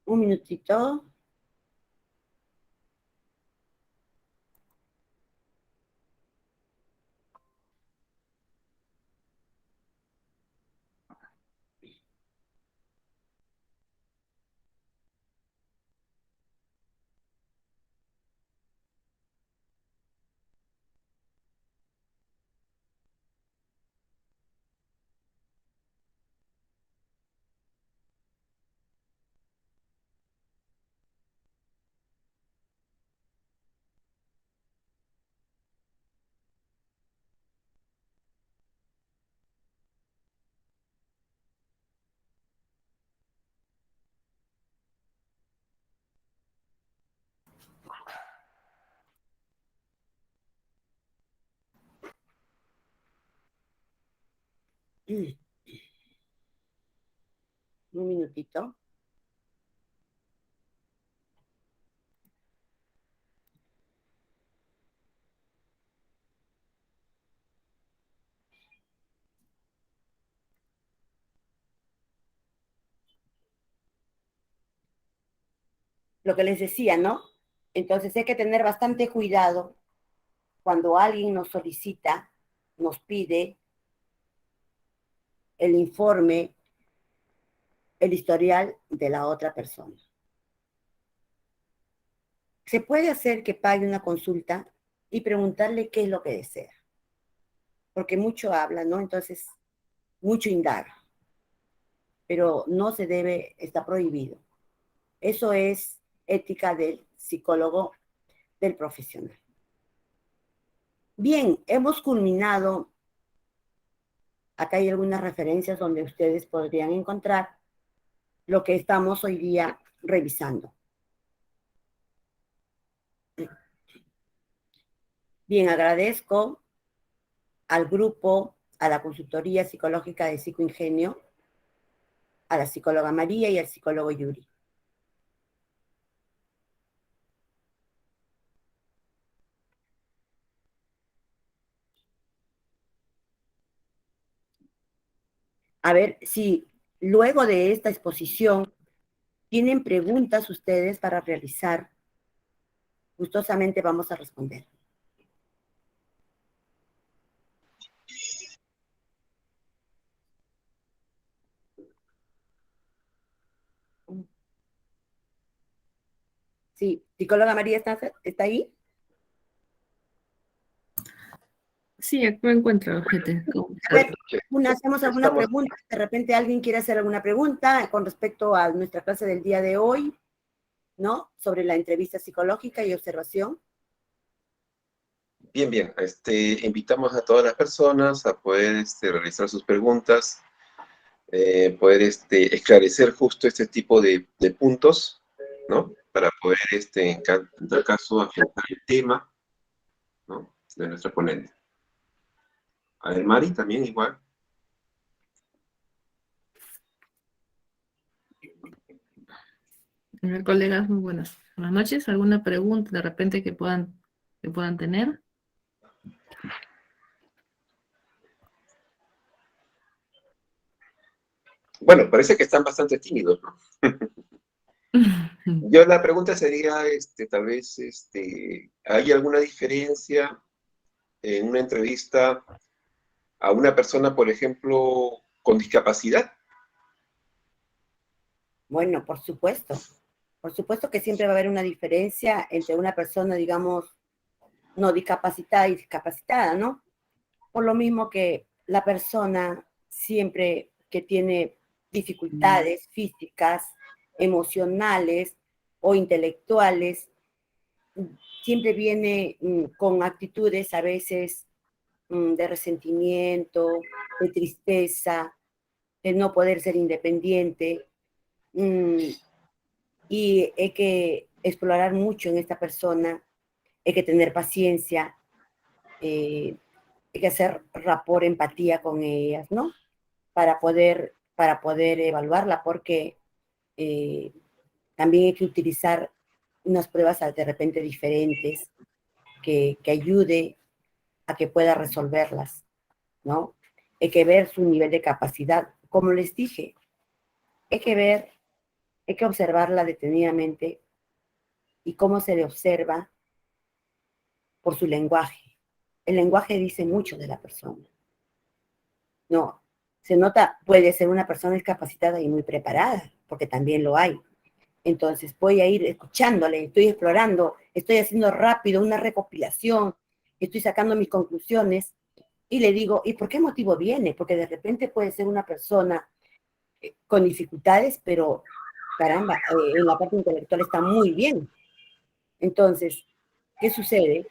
Un minutito. Un minutito. Lo que les decía, ¿no? Entonces hay que tener bastante cuidado cuando alguien nos solicita, nos pide el informe, el historial de la otra persona. Se puede hacer que pague una consulta y preguntarle qué es lo que desea, porque mucho habla, ¿no? Entonces, mucho indaga, pero no se debe, está prohibido. Eso es ética del psicólogo, del profesional. Bien, hemos culminado. Acá hay algunas referencias donde ustedes podrían encontrar lo que estamos hoy día revisando. Bien, agradezco al grupo, a la consultoría psicológica de Psicoingenio, a la psicóloga María y al psicólogo Yuri. A ver si luego de esta exposición tienen preguntas ustedes para realizar. Gustosamente vamos a responder. Sí, psicóloga María, ¿está ahí? Sí, aquí me encuentro, gente. A ver, hacemos alguna Estamos, pregunta. De repente alguien quiere hacer alguna pregunta con respecto a nuestra clase del día de hoy, ¿no? Sobre la entrevista psicológica y observación. bien, bien. Invitamos a todas las personas a poder realizar sus preguntas, poder esclarecer justo este tipo de puntos, ¿no? Para poder, en tal caso, afrontar el tema, ¿no? De nuestra ponente. A ver, Mari, también igual. Colegas, muy buenas noches. ¿Alguna pregunta de repente que puedan tener? Bueno, parece que están bastante tímidos, ¿no? Yo la pregunta sería, tal vez, ¿hay alguna diferencia en una entrevista a una persona, por ejemplo, con discapacidad? Bueno, por supuesto. Por supuesto que siempre va a haber una diferencia entre una persona, digamos, no discapacitada y discapacitada, ¿no? Por lo mismo que la persona siempre que tiene dificultades físicas, emocionales o intelectuales, siempre viene con actitudes a veces de resentimiento, de tristeza, de no poder ser independiente. mm, y hay que explorar mucho en esta persona, hay que tener paciencia, hay que hacer rapport, empatía con ellas, ¿no? Para poder evaluarla, porque eh, también hay que utilizar unas pruebas de repente diferentes que ayude a que pueda resolverlas, ¿no? Hay que ver su nivel de capacidad. Como les dije, hay que ver, hay que observarla detenidamente y cómo se le observa por su lenguaje. El lenguaje dice mucho de la persona. No, se nota, puede ser una persona discapacitada y muy preparada, porque también lo hay. Entonces voy a ir escuchándole, estoy explorando, estoy haciendo rápido una recopilación, estoy sacando mis conclusiones y le digo, ¿y por qué motivo viene? Porque de repente puede ser una persona con dificultades, pero caramba, en la parte intelectual está muy bien. Entonces, ¿qué sucede?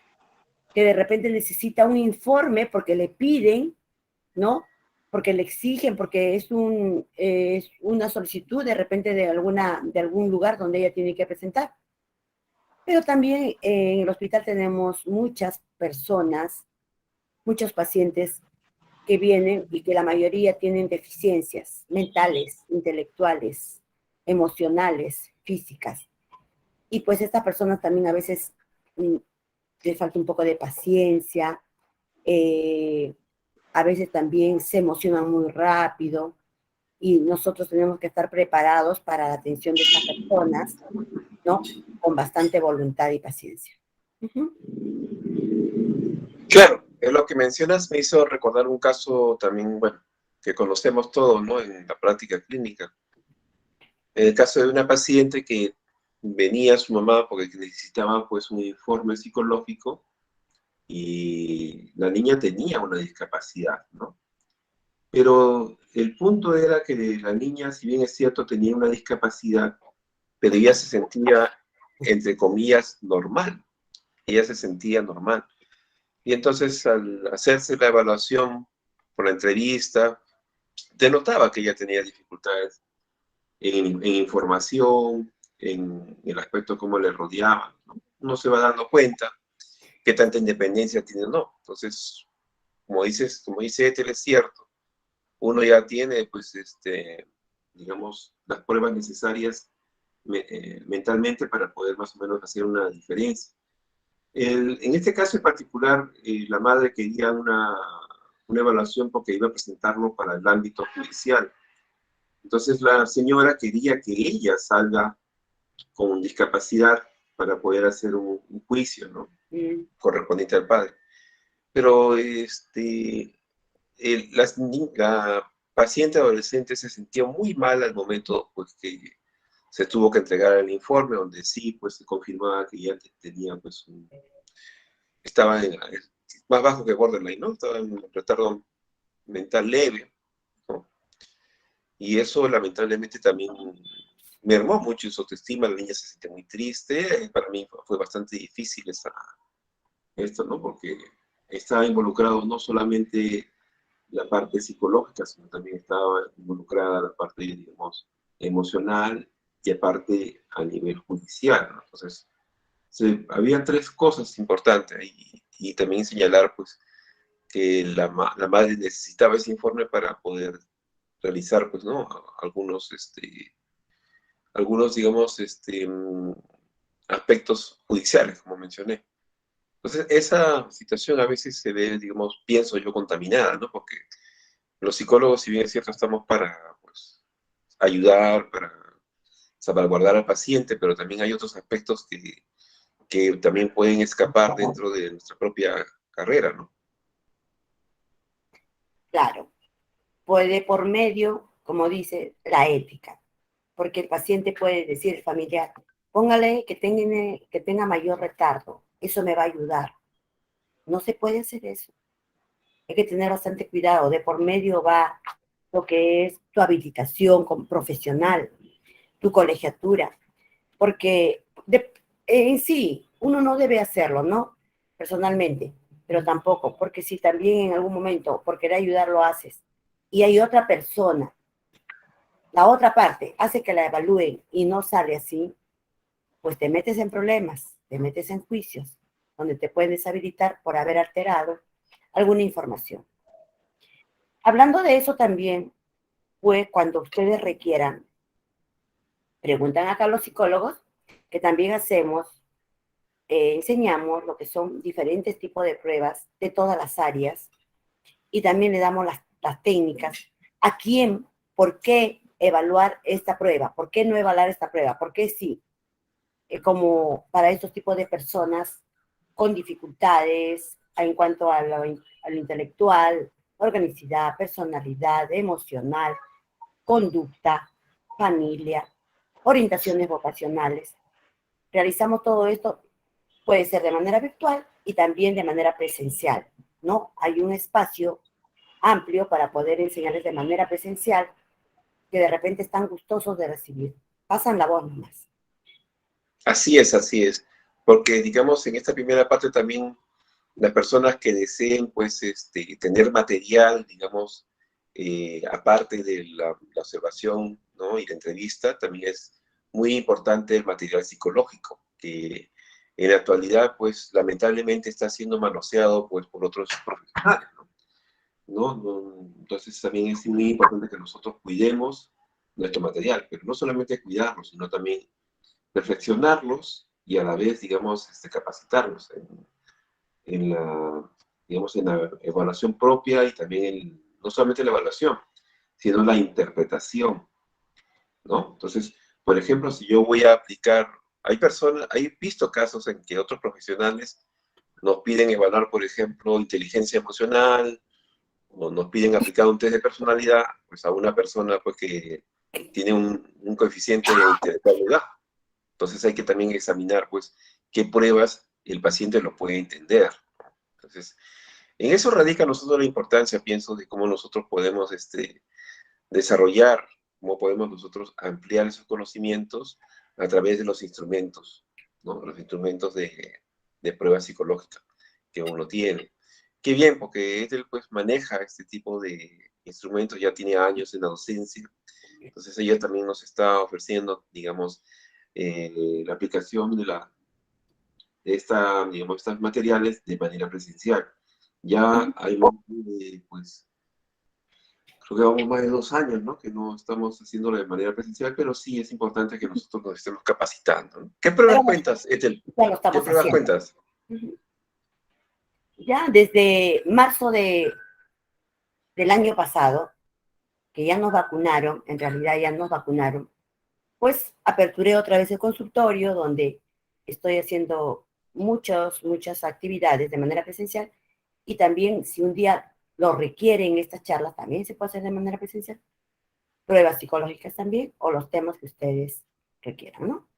Que de repente necesita un informe porque le piden, ¿no? Porque le exigen, porque es una solicitud de repente de algún lugar donde ella tiene que presentar. Pero también en el hospital tenemos muchas personas, muchos pacientes que vienen y que la mayoría tienen deficiencias mentales, intelectuales, emocionales, físicas. Y pues estas personas también a veces les falta un poco de paciencia, a veces también se emocionan muy rápido y nosotros tenemos que estar preparados para la atención de estas personas, ¿no? Con bastante voluntad y paciencia. Claro, lo que mencionas me hizo recordar un caso también, bueno, que conocemos todos, ¿no? En la práctica clínica. El caso de una paciente que venía a su mamá porque necesitaba pues un informe psicológico y la niña tenía una discapacidad, ¿no? Pero el punto era que la niña, si bien es cierto, tenía una discapacidad, pero ella se sentía, entre comillas, normal. Ella se sentía normal. Y entonces al hacerse la evaluación por la entrevista, denotaba que ella tenía dificultades en información, en el aspecto de cómo le rodeaban, ¿no? Uno se va dando cuenta qué tanta independencia tiene o no. Entonces, como dice Ethel, es cierto, uno ya tiene, pues, digamos, las pruebas necesarias mentalmente para poder más o menos hacer una diferencia. En este caso en particular, la madre quería una evaluación porque iba a presentarlo para el ámbito judicial. Entonces la señora quería que ella salga con discapacidad para poder hacer un juicio, ¿no? Correspondiente al padre. Pero la paciente adolescente se sintió muy mal al momento pues, que se tuvo que entregar el informe, donde sí, pues se confirmaba que ya tenía, pues, estaba más bajo que borderline, ¿no? Estaba en un retardo mental leve, ¿no? Y eso lamentablemente también mermó mucho su autoestima, la niña se siente muy triste, para mí fue bastante difícil esto, ¿no? Porque estaba involucrado no solamente la parte psicológica, sino también estaba involucrada la parte, digamos, emocional y aparte a nivel judicial, ¿no? Entonces, había tres cosas importantes y también señalar, pues, que la madre necesitaba ese informe para poder realizar, pues, ¿no? Algunos, digamos, aspectos judiciales, como mencioné. Entonces, esa situación a veces se ve, digamos, pienso yo, contaminada, ¿no? Porque los psicólogos, si bien es cierto, estamos para, pues, ayudar, para salvaguardar al paciente, pero también hay otros aspectos que también pueden escapar dentro de nuestra propia carrera, ¿no? Claro, puede por medio, como dice, la ética, porque el paciente puede decir, familiar, póngale que tenga mayor retardo, eso me va a ayudar. No se puede hacer eso. Hay que tener bastante cuidado. De por medio va lo que es tu habilitación como profesional, tu colegiatura, porque en sí uno no debe hacerlo, ¿no? Personalmente, pero tampoco, porque si también en algún momento por querer ayudar lo haces y hay otra persona, la otra parte hace que la evalúen y no sale así, pues te metes en problemas, te metes en juicios, donde te pueden deshabilitar por haber alterado alguna información. Hablando de eso también, pues cuando ustedes requieran, preguntan acá a los psicólogos, que también enseñamos lo que son diferentes tipos de pruebas de todas las áreas y también le damos las técnicas. ¿A quién? ¿Por qué evaluar esta prueba? ¿Por qué no evaluar esta prueba? ¿Por qué sí? Como para estos tipos de personas con dificultades en cuanto a lo intelectual, organicidad, personalidad, emocional, conducta, familia, orientaciones vocacionales. Realizamos todo esto, puede ser de manera virtual y también de manera presencial, ¿no? Hay un espacio amplio para poder enseñarles de manera presencial que de repente están gustosos de recibir. Pasan la voz nomás. Así es. Porque, digamos, en esta primera parte también las personas que deseen, pues, tener material, digamos, aparte de la observación, ¿no? Y la entrevista, también es muy importante el material psicológico, que en la actualidad, pues, lamentablemente está siendo manoseado, pues, por otros profesionales, ¿no? ¿no? Entonces también es muy importante que nosotros cuidemos nuestro material, pero no solamente cuidarlo, sino también reflexionarlos y a la vez, digamos, capacitarlos en la, digamos, en la evaluación propia y también no solamente la evaluación, sino la interpretación, ¿no? Entonces, por ejemplo, si yo voy a aplicar, he visto casos en que otros profesionales nos piden evaluar, por ejemplo, inteligencia emocional, o nos piden aplicar un test de personalidad, pues a una persona pues, que tiene un coeficiente de intelectualidad. Entonces hay que también examinar, pues, qué pruebas el paciente lo puede entender. Entonces, en eso radica nosotros la importancia, pienso, de cómo nosotros podemos desarrollar, cómo podemos nosotros ampliar esos conocimientos a través de los instrumentos, ¿no? Los instrumentos de prueba psicológica que uno tiene. Qué bien, porque él pues maneja este tipo de instrumentos, ya tiene años en la docencia, entonces ella también nos está ofreciendo, digamos, la aplicación digamos, estos materiales de manera presencial. Ya hay más pues, creo que vamos más de 2 años, ¿no? Que no estamos haciéndolo de manera presencial, pero sí es importante que nosotros nos estemos capacitando, ¿no? ¿Qué pruebas cuentas, Ethel? Ya lo ¿Qué estamos pruebas haciendo. cuentas? Ya desde marzo del año pasado, que ya nos vacunaron, en realidad ya nos vacunaron, pues aperturé otra vez el consultorio donde estoy haciendo muchas actividades de manera presencial y también si un día lo requieren estas charlas, también se puede hacer de manera presencial. Pruebas psicológicas también o los temas que ustedes requieran, ¿no?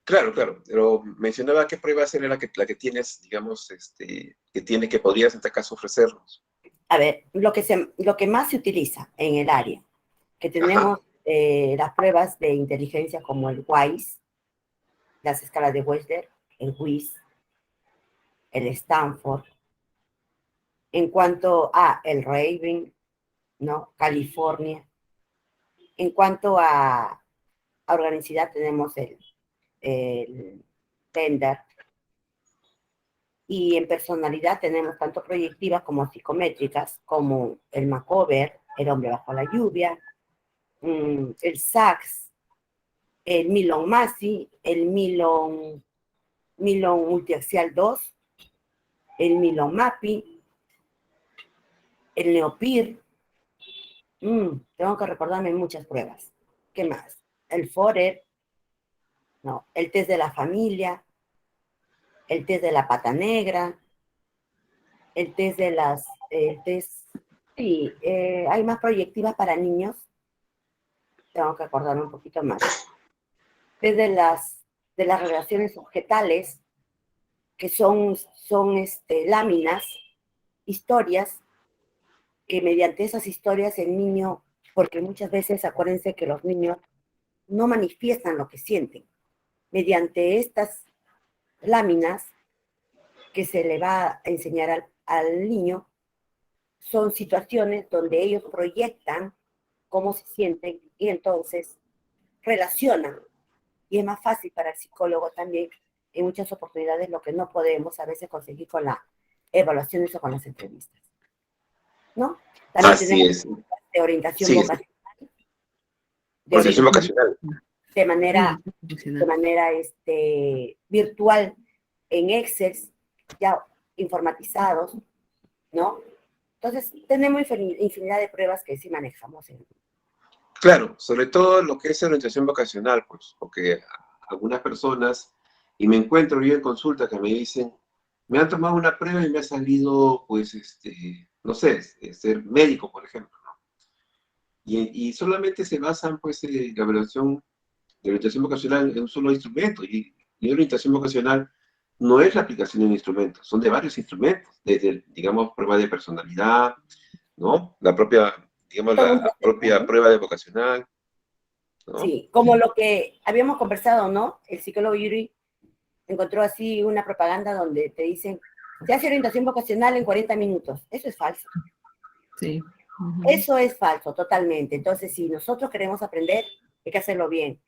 Claro, claro, pero mencionaba qué prueba era la que tienes, digamos, que podrías en este caso ofrecernos. A ver, lo que más se utiliza en el área, que Ajá. tenemos las pruebas de inteligencia como el WISE, las escalas de Wechsler, el WIS, el Stanford, en cuanto a el Raven, ¿no? California. En cuanto a organicidad tenemos el Tender y en personalidad tenemos tanto proyectivas como psicométricas como el Macover, el hombre bajo la lluvia, el Sachs, el Milon Masi, el Milon Multiaxial 2, el Milon Mapi, el Neopir. Tengo que recordarme muchas pruebas. ¿Qué más? El Forer, no, el test de la familia, el test de la pata negra, el test de sí, hay más proyectivas para niños, tengo que acordarme un poquito más. Test de las relaciones objetales, que son láminas, historias, que mediante esas historias el niño, porque muchas veces acuérdense que los niños no manifiestan lo que sienten. Mediante estas láminas que se le va a enseñar al niño, son situaciones donde ellos proyectan cómo se sienten y entonces relacionan. Y es más fácil para el psicólogo también, en muchas oportunidades, lo que no podemos a veces conseguir con las evaluaciones o con las entrevistas. ¿No? También Así tenemos es. de orientación Sí, vocacional, Sí. orientación vocacional. de manera, Profesional. virtual en Excel, ya informatizados, ¿no? Entonces, tenemos infinidad de pruebas que sí manejamos. Claro, sobre todo lo que es orientación vocacional, pues, porque algunas personas, y me encuentro yo en consulta que me dicen, me han tomado una prueba y me ha salido, pues, no sé, ser médico, por ejemplo, ¿no? Y solamente se basan, pues, en la evaluación de orientación vocacional en un solo instrumento, y orientación vocacional no es la aplicación de un instrumento, son de varios instrumentos, desde, digamos, prueba de personalidad, ¿no? Digamos, Todo un la proceso, propia ¿no? prueba de vocacional, ¿no? Sí, como lo que habíamos conversado, ¿no? El psicólogo Yuri encontró así una propaganda donde te dicen, se hace orientación vocacional en 40 minutos. Eso es falso. Sí. Eso es falso, totalmente. Entonces, si nosotros queremos aprender, hay que hacerlo bien.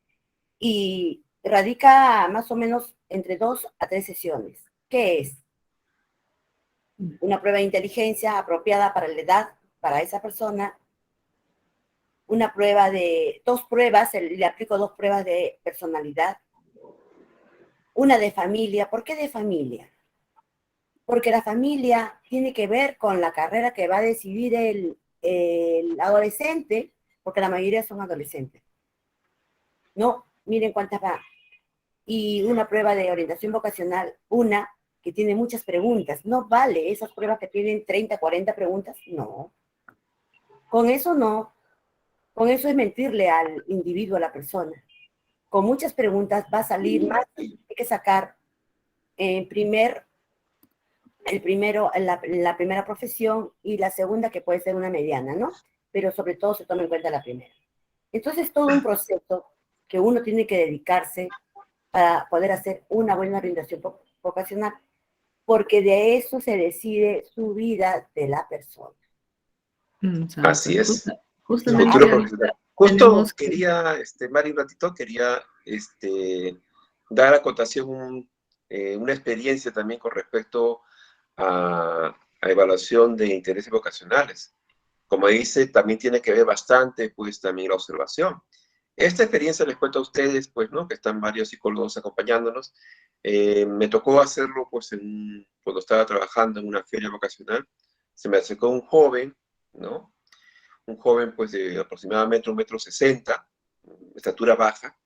Y radica más o menos entre 2 a 3 sesiones. ¿Qué es? una prueba de inteligencia apropiada para la edad, para esa persona, una prueba de, 2 pruebas, le aplico 2 pruebas de personalidad, una de familia. ¿Por qué de familia? Porque la familia tiene que ver con la carrera que va a decidir el adolescente, porque la mayoría son adolescentes. No, miren cuántas va. Y una prueba de orientación vocacional, una que tiene muchas preguntas. No vale esas pruebas que tienen 30, 40 preguntas, no. Con eso no. Con eso es mentirle al individuo, a la persona. Con muchas preguntas va a salir más. Hay que sacar en la primera profesión y la segunda que puede ser una mediana, ¿no? Pero sobre todo se toma en cuenta la primera. Entonces, todo un proceso que uno tiene que dedicarse para poder hacer una buena orientación vocacional, porque de eso se decide su vida de la persona. Exacto. Así es. Su Justamente futuro profesional. Justo tenemos quería, Mari, un ratito, quería dar a cotación una experiencia también con respecto a evaluación de intereses vocacionales. Como dice, también tiene que ver bastante, pues, también la observación. Esta experiencia les cuento a ustedes, pues, ¿no? Que están varios psicólogos acompañándonos. Me tocó hacerlo, pues, cuando estaba trabajando en una feria vocacional. Se me acercó un joven, ¿no? Un joven, pues, de aproximadamente 1,60 m, estatura baja.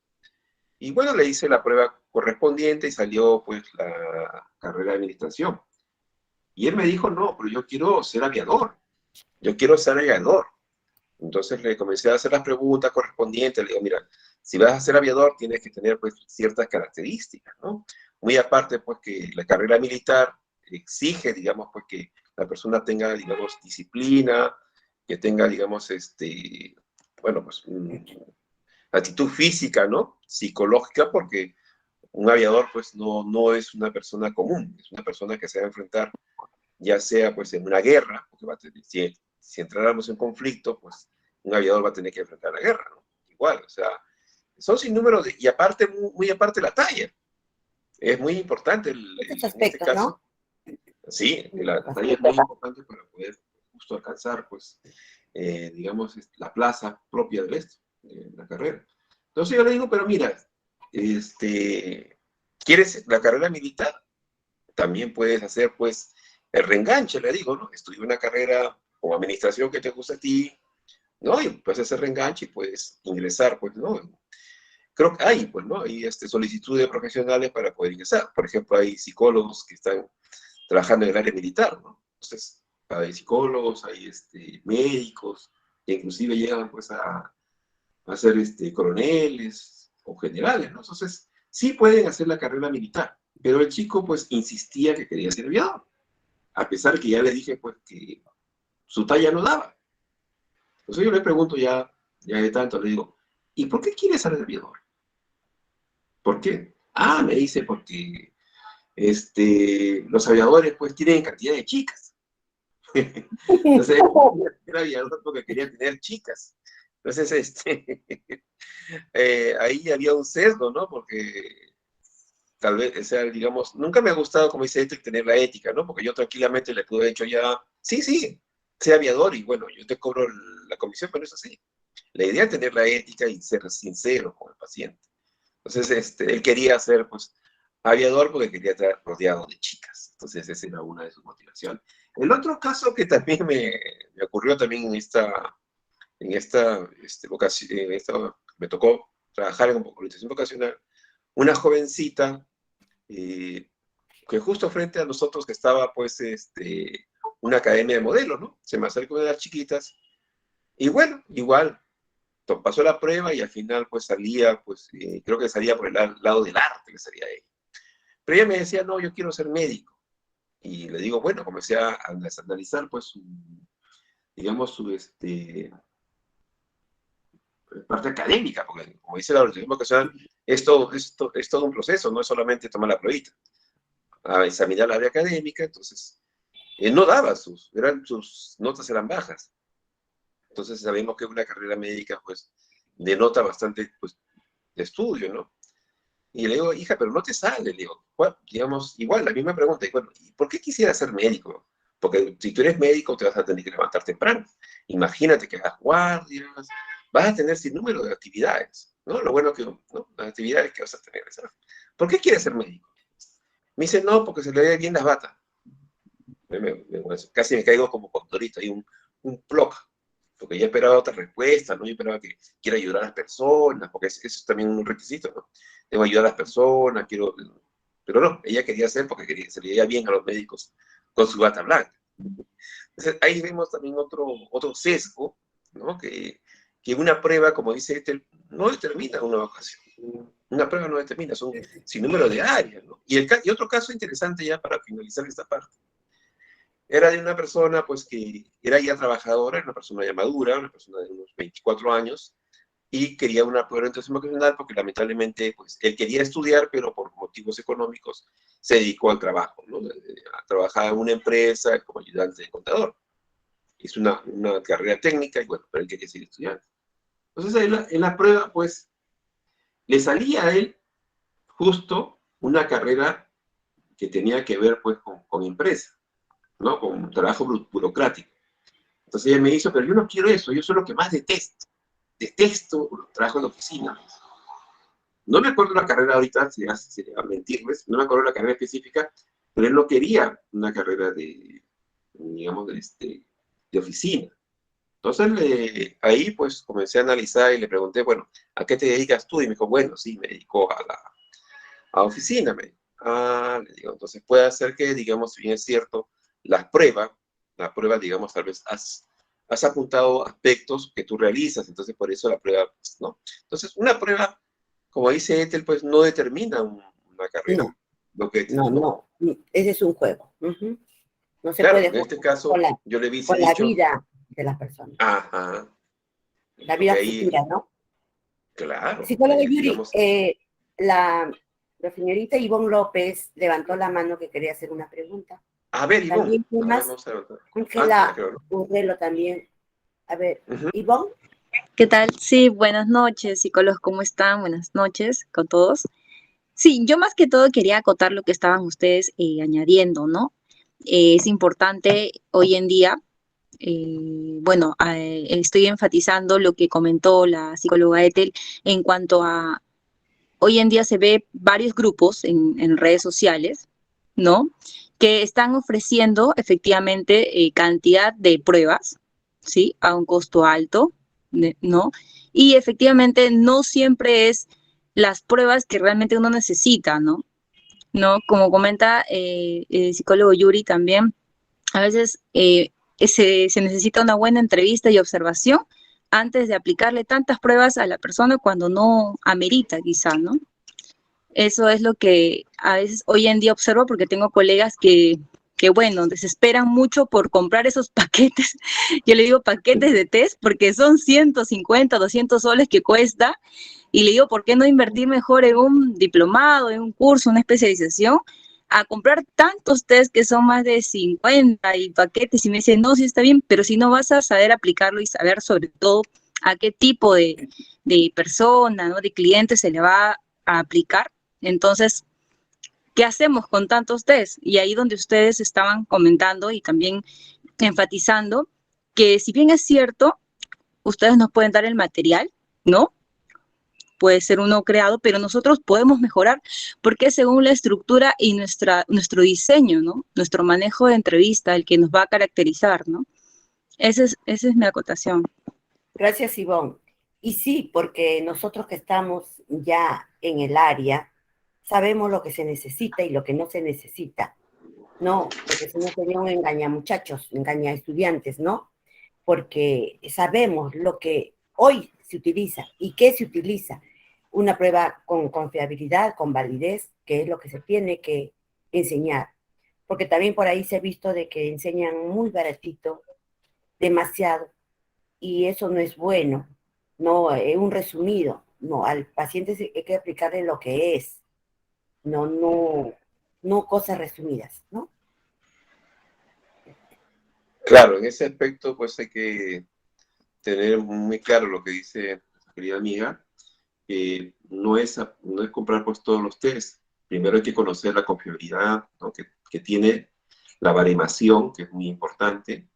Y bueno, le hice la prueba correspondiente y salió, pues, la carrera de administración. Y él me dijo, no, pero yo quiero ser aviador. Yo quiero ser aviador. Entonces le comencé a hacer las preguntas correspondientes. Le digo, mira, si vas a ser aviador, tienes que tener, pues, ciertas características, ¿no? Muy aparte, pues, que la carrera militar exige, digamos, pues, que la persona tenga, digamos, disciplina, que tenga, digamos, bueno, pues, actitud física, ¿no? Psicológica, porque un aviador, pues, no es una persona común, es una persona que se va a enfrentar, ya sea, pues, en una guerra, porque va a tener, si entráramos en conflicto, pues, un aviador va a tener que enfrentar la guerra, ¿no? Igual, o sea, son sin número, y aparte, muy aparte la talla. Es muy importante Estos en este aspectos, ¿no? caso. Sí, la talla es muy importante para poder justo alcanzar, pues, digamos, la plaza propia de la carrera. Entonces yo le digo, pero mira, ¿quieres la carrera militar? También puedes hacer, pues, el reenganche, le digo, ¿no? Estudia una carrera o administración que te gusta a ti, ¿no? Y puedes hacer reenganche y puedes ingresar, pues, ¿no? Creo que hay, pues, ¿no? Hay solicitudes profesionales para poder ingresar. Por ejemplo, hay psicólogos que están trabajando en el área militar, ¿no? Entonces, hay psicólogos, hay médicos, que inclusive llegan, pues, a ser coroneles o generales, ¿no? Entonces, sí pueden hacer la carrera militar, pero el chico, pues, insistía que quería ser aviador, a pesar que ya le dije, pues, que su talla no daba. Entonces yo le pregunto ya de tanto, le digo, ¿y por qué quieres ser aviador? ¿Por qué? Ah, me dice, porque los aviadores, pues, tienen cantidad de chicas. Entonces, era aviador porque quería tener chicas. Entonces, ahí había un sesgo, ¿no? Porque tal vez, o sea, digamos, nunca me ha gustado, como dice tener la ética, ¿no? Porque yo tranquilamente le pude haber dicho ya, sí, sea aviador y bueno, yo te cobro la comisión, pero eso sí. La idea es tener la ética y ser sincero con el paciente. Entonces, él quería ser, pues, aviador porque quería estar rodeado de chicas. Entonces, esa era una de sus motivaciones. El otro caso que también me ocurrió también me tocó trabajar en orientación vocacional, una jovencita que justo frente a nosotros que estaba, pues, una academia de modelos, ¿no? Se me acercó una de las chiquitas y bueno, igual, pasó la prueba y al final, pues, salía, pues, creo que salía por el lado del arte, que salía ella. Pero ella me decía, no, yo quiero ser médico. Y le digo, bueno, comencé a analizar, pues, digamos, su parte académica, porque como dice la orientación vocacional, es todo un proceso, no es solamente tomar la pruebita. A examinar la área académica, entonces, no daba sus notas eran bajas. Entonces sabemos que una carrera médica, pues, denota bastante, pues, de estudio, ¿no? Y le digo, hija, pero no te sale, le digo, digamos, igual, la misma pregunta, y bueno, ¿y por qué quisiera ser médico? Porque si tú eres médico, te vas a tener que levantar temprano. Imagínate que hagas guardias, vas a tener sin número de actividades, ¿no? Lo bueno que, ¿no? Las actividades que vas a tener, ¿sabes? ¿Por qué quieres ser médico? Me dice, no, porque se le ve bien las batas. Casi me caigo como condorito, hay un ploc, porque yo esperaba otra respuesta, ¿no? Yo esperaba que quiera ayudar a las personas, porque eso es también un requisito, ¿no? Debo ayudar a las personas, quiero... Pero no, ella quería hacer porque se le veía bien a los médicos con su bata blanca. Entonces, ahí vemos también otro sesgo, ¿no? Que una prueba, como dice este, no determina una vocación. Una prueba no determina, son sin número de áreas, ¿no? Y otro caso interesante ya para finalizar esta parte, era de una persona pues que era ya trabajadora, una persona ya madura, una persona de unos 24 años, y quería una prueba orientación vocacional porque lamentablemente pues él quería estudiar, pero por motivos económicos se dedicó al trabajo, ¿no? Trabajaba en una empresa como ayudante de contador. Hizo una carrera técnica y bueno, pero él quería seguir estudiando. Entonces en la prueba pues le salía a él justo una carrera que tenía que ver pues con empresa, ¿no? Con trabajo burocrático. Entonces ella me hizo, pero yo no quiero eso, yo soy lo que más detesto. Detesto los trabajos de oficina. No me acuerdo la carrera ahorita, sería mentirles, no me acuerdo la carrera específica, pero él no quería una carrera digamos, de oficina. Entonces ahí pues comencé a analizar y le pregunté, bueno, ¿a qué te dedicas tú? Y me dijo, bueno, sí, me dedico a oficina. Me dijo. Ah, le digo, entonces puede ser que, digamos, si bien es cierto, la prueba, digamos, tal vez has apuntado aspectos que tú realizas, entonces por eso la prueba, pues, ¿no? Entonces, una prueba, como dice Ethel, pues no determina una carrera. No, Lo que, no, ¿no? no. Ese es un juego. Ujú. No se Claro, puede en jugar este caso, yo le hubiese con la dicho, vida de las personas, ajá, la porque vida ahí, futura, ¿no? claro, Psicólogo ahí, Yuri, digamos, la, la señorita Ivonne López levantó la mano que quería hacer una pregunta. a ver, Ivonne, También, ¿qué a ver, más? vamos a levantar. Ángela, Ángela creo, ¿no? Urrelo también. A ver, Ujú. Ivonne, ¿Qué tal? Sí, buenas noches, psicólogos, ¿cómo están? Buenas noches con todos. Sí, yo más que todo quería acotar lo que estaban ustedes añadiendo, ¿no? Es importante hoy en día, bueno, estoy enfatizando lo que comentó la psicóloga Ethel en cuanto a, hoy en día se ve varios grupos en redes sociales, ¿no? Que están ofreciendo efectivamente cantidad de pruebas, ¿sí? A un costo alto, ¿no? Y efectivamente no siempre es las pruebas que realmente uno necesita, ¿no? ¿No? Como comenta el psicólogo Yuri también, a veces se necesita una buena entrevista y observación antes de aplicarle tantas pruebas a la persona cuando no amerita quizá, ¿no? Eso es lo que a veces hoy en día observo porque tengo colegas que bueno, desesperan mucho por comprar esos paquetes. Yo le digo paquetes de test porque son 150, 200 soles que cuesta. Y le digo, ¿por qué no invertir mejor en un diplomado, en un curso, una especialización? A comprar tantos test que son más de 50 y paquetes. Y me dice, no, sí está bien, pero si no vas a saber aplicarlo y saber sobre todo a qué tipo de persona, ¿no? De cliente se le va a aplicar. Entonces, ¿qué hacemos con tantos test? Y ahí donde ustedes estaban comentando y también enfatizando que si bien es cierto, ustedes nos pueden dar el material, ¿no? Puede ser uno creado, pero nosotros podemos mejorar porque según la estructura y nuestro diseño, ¿no? Nuestro manejo de entrevista, el que nos va a caracterizar, ¿no? Esa es mi acotación. gracias Ivonne. Y sí, porque nosotros que estamos ya en el área, sabemos lo que se necesita y lo que no se necesita, ¿no? Porque si no sería un engaña muchachos, engaña estudiantes, ¿no? Porque sabemos lo que hoy se utiliza y qué se utiliza. Una prueba con confiabilidad, con validez, que es lo que se tiene que enseñar. Porque también por ahí se ha visto de que enseñan muy baratito, demasiado, y eso no es bueno. No, un resumido. No, al paciente hay que aplicarle lo que es, no cosas resumidas, ¿no? Claro, en ese aspecto pues hay que tener muy claro lo que dice nuestra querida amiga, que no es comprar pues todos los test. Primero hay que conocer la confiabilidad, ¿no? que tiene la baremación, que es muy importante,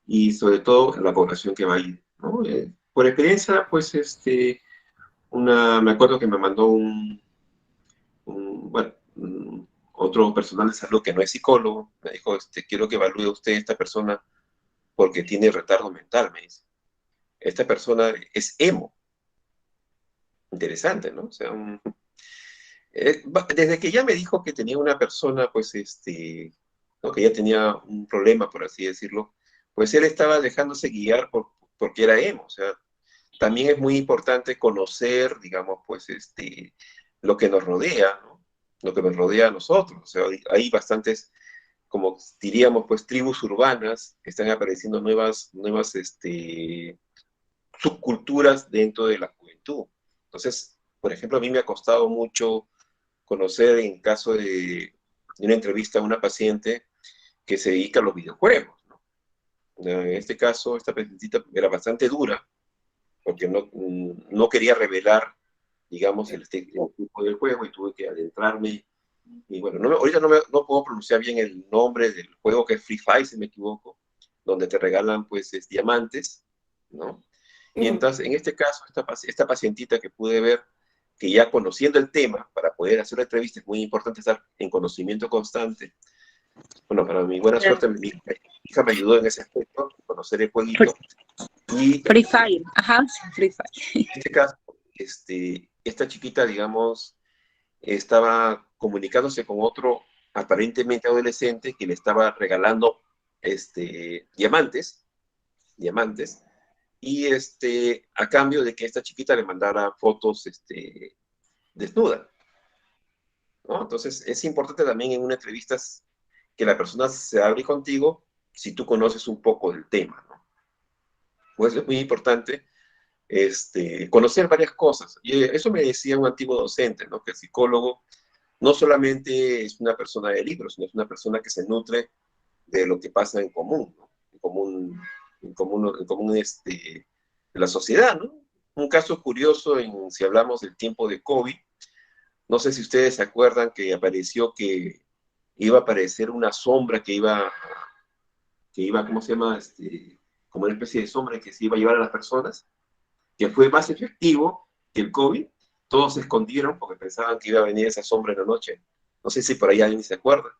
y sobre todo la población que va a ir, ¿no? Por experiencia, pues, me acuerdo que me mandó bueno, otro personal de salud que no es psicólogo, me dijo, quiero que evalúe usted a esta persona porque tiene retardo mental, me dice. Esta persona es emo. Interesante, ¿no? O sea, desde que ya me dijo que tenía una persona, pues, ¿no? Que ya tenía un problema, por así decirlo, pues él estaba dejándose guiar porque era emo. O sea, también es muy importante conocer, digamos, pues, lo que nos rodea, ¿no? Lo que nos rodea a nosotros. O sea, hay bastantes, como diríamos, pues, tribus urbanas que están apareciendo nuevas, subculturas dentro de la juventud. Entonces, por ejemplo, a mí me ha costado mucho conocer en caso de una entrevista a una paciente que se dedica a los videojuegos, ¿no? En este caso, esta pacientita era bastante dura porque no quería revelar, digamos, el tipo del juego y tuve que adentrarme. Y bueno, ahorita no puedo pronunciar bien el nombre del juego, que es Free Fire, si me equivoco, donde te regalan, pues, diamantes, ¿no? Y entonces, en este caso, esta pacientita que pude ver, que ya conociendo el tema, para poder hacer la entrevista, es muy importante estar en conocimiento constante. Bueno, para mi buena suerte, mi hija me ayudó en ese aspecto, conocer el jueguito. Y Free Fire, ajá, sí, Free Fire. en este caso, esta chiquita, digamos, estaba comunicándose con otro aparentemente adolescente que le estaba regalando diamantes, y a cambio de que esta chiquita le mandara fotos desnuda, ¿no? Entonces es importante también en una entrevista que la persona se hable contigo si tú conoces un poco del tema, ¿no? Pues es muy importante conocer varias cosas. Y eso me decía un antiguo docente, ¿no? Que el psicólogo no solamente es una persona de libros, sino es una persona que se nutre de lo que pasa en común, ¿no? En común de la sociedad, ¿no? Un caso curioso, si hablamos del tiempo de COVID, no sé si ustedes se acuerdan que apareció que iba a aparecer una sombra ¿cómo se llama? Como una especie de sombra que se iba a llevar a las personas, que fue más efectivo que el COVID. Todos se escondieron porque pensaban que iba a venir esa sombra en la noche. No sé si por ahí alguien se acuerda.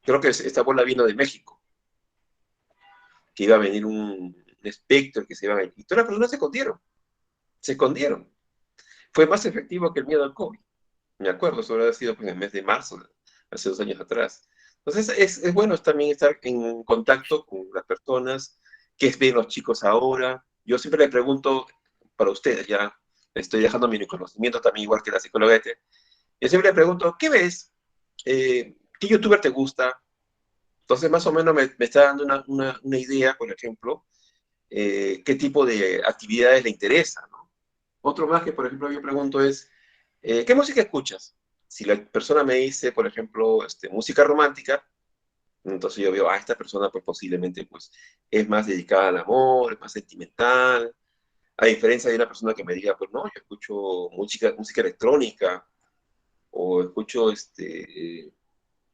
Creo que esta bola vino de México, que iba a venir un espectro que se iba a ir. Y todas las personas se escondieron. Fue más efectivo que el miedo al COVID. Me acuerdo, eso habrá sido pues, en el mes de marzo, hace 2 años atrás. Entonces es bueno también estar en contacto con las personas, qué ven los chicos ahora. Yo siempre le pregunto, para ustedes, ya estoy dejando mi conocimiento también, igual que la psicóloga. Yo siempre le pregunto, ¿qué ves? ¿Qué youtuber te gusta? Entonces, más o menos me está dando una idea, por ejemplo, qué tipo de actividades le interesa, ¿no? Otro más que, por ejemplo, yo pregunto es, ¿qué música escuchas? Si la persona me dice, por ejemplo, música romántica, entonces yo veo, esta persona pues posiblemente pues es más dedicada al amor, es más sentimental, a diferencia de una persona que me diga, pues no, yo escucho música electrónica, o escucho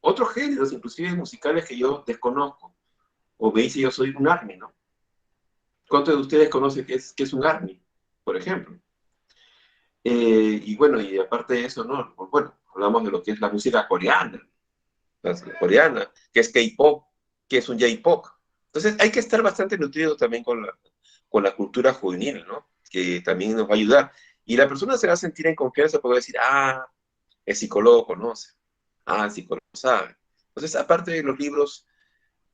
otros géneros, inclusive musicales que yo desconozco, o me dice yo soy un ARMY, ¿no? ¿Cuántos de ustedes conocen qué es un ARMY, por ejemplo? Y bueno, y aparte de eso, ¿no? Pues bueno, hablamos de lo que es la música coreana, que es K-pop, que es un J-pop. Entonces hay que estar bastante nutrido también con la cultura juvenil, ¿no? Que también nos va a ayudar. Y la persona se va a sentir en confianza porque va a decir, el psicólogo conoce, el psicólogo sabe. Entonces, aparte de los libros,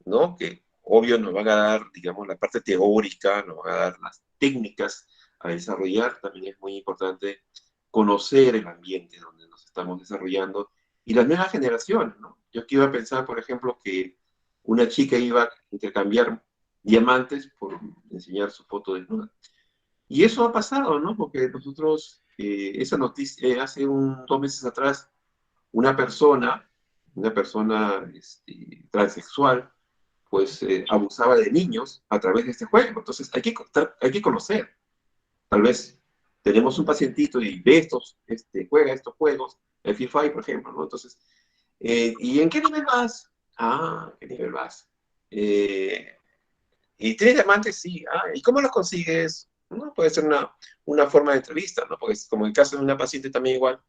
¿no? Que obvio nos van a dar, digamos, la parte teórica, nos van a dar las técnicas a desarrollar, también es muy importante conocer el ambiente donde nos estamos desarrollando y las nuevas generaciones, ¿no? Yo que iba a pensar, por ejemplo, que una chica iba a intercambiar diamantes por enseñar su foto desnuda. Y eso ha pasado, ¿no? Porque nosotros, esa noticia, hace 2 meses atrás, una persona transexual, pues abusaba de niños a través de este juego. Entonces hay que conocer. Tal vez tenemos un pacientito y ve juega estos juegos, el Free Fire, por ejemplo, ¿no? Entonces, ¿y en qué nivel vas? Ah, ¿qué nivel vas? ¿Y tienes diamantes? Sí. Ah, ¿y cómo los consigues? No, puede ser una forma de entrevista, ¿no? Porque es como el caso de una paciente también igual,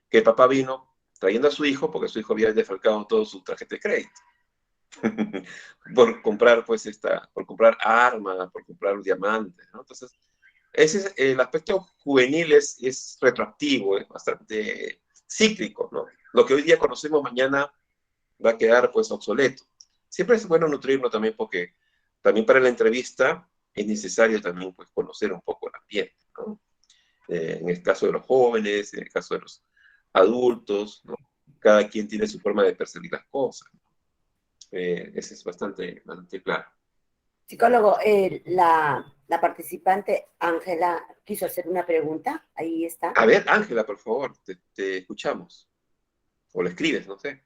que el papá vino trayendo a su hijo, porque su hijo había defalcado todo su tarjeta de crédito. Por comprar, pues, por comprar armas, por comprar diamantes, ¿no? Entonces, ese es, el aspecto juvenil es retroactivo, es bastante cíclico, ¿no? Lo que hoy día conocemos mañana va a quedar, pues, obsoleto. Siempre es bueno nutrirlo también porque también para la entrevista es necesario también, pues, conocer un poco el ambiente, ¿no? En el caso de los jóvenes, en el caso de los adultos, ¿no? Cada quien tiene su forma de percibir las cosas. Ese es bastante claro. Psicólogo, la participante Ángela quiso hacer una pregunta. Ahí está. A ver, Ángela, por favor, te escuchamos. O lo escribes, no sé.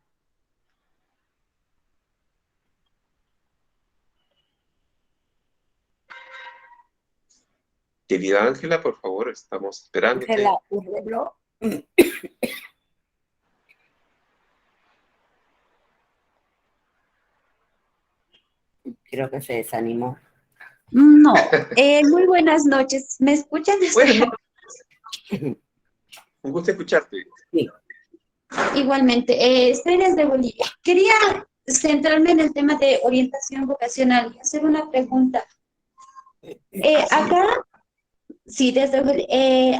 Querida Ángela, por favor, estamos esperándote. Ángela Urreblo. Creo que se desanimó. No, muy buenas noches. ¿Me escuchan? Bueno, un gusto escucharte. Sí. Igualmente, estoy desde Bolivia. Quería centrarme en el tema de orientación vocacional y hacer una pregunta. Acá, sí,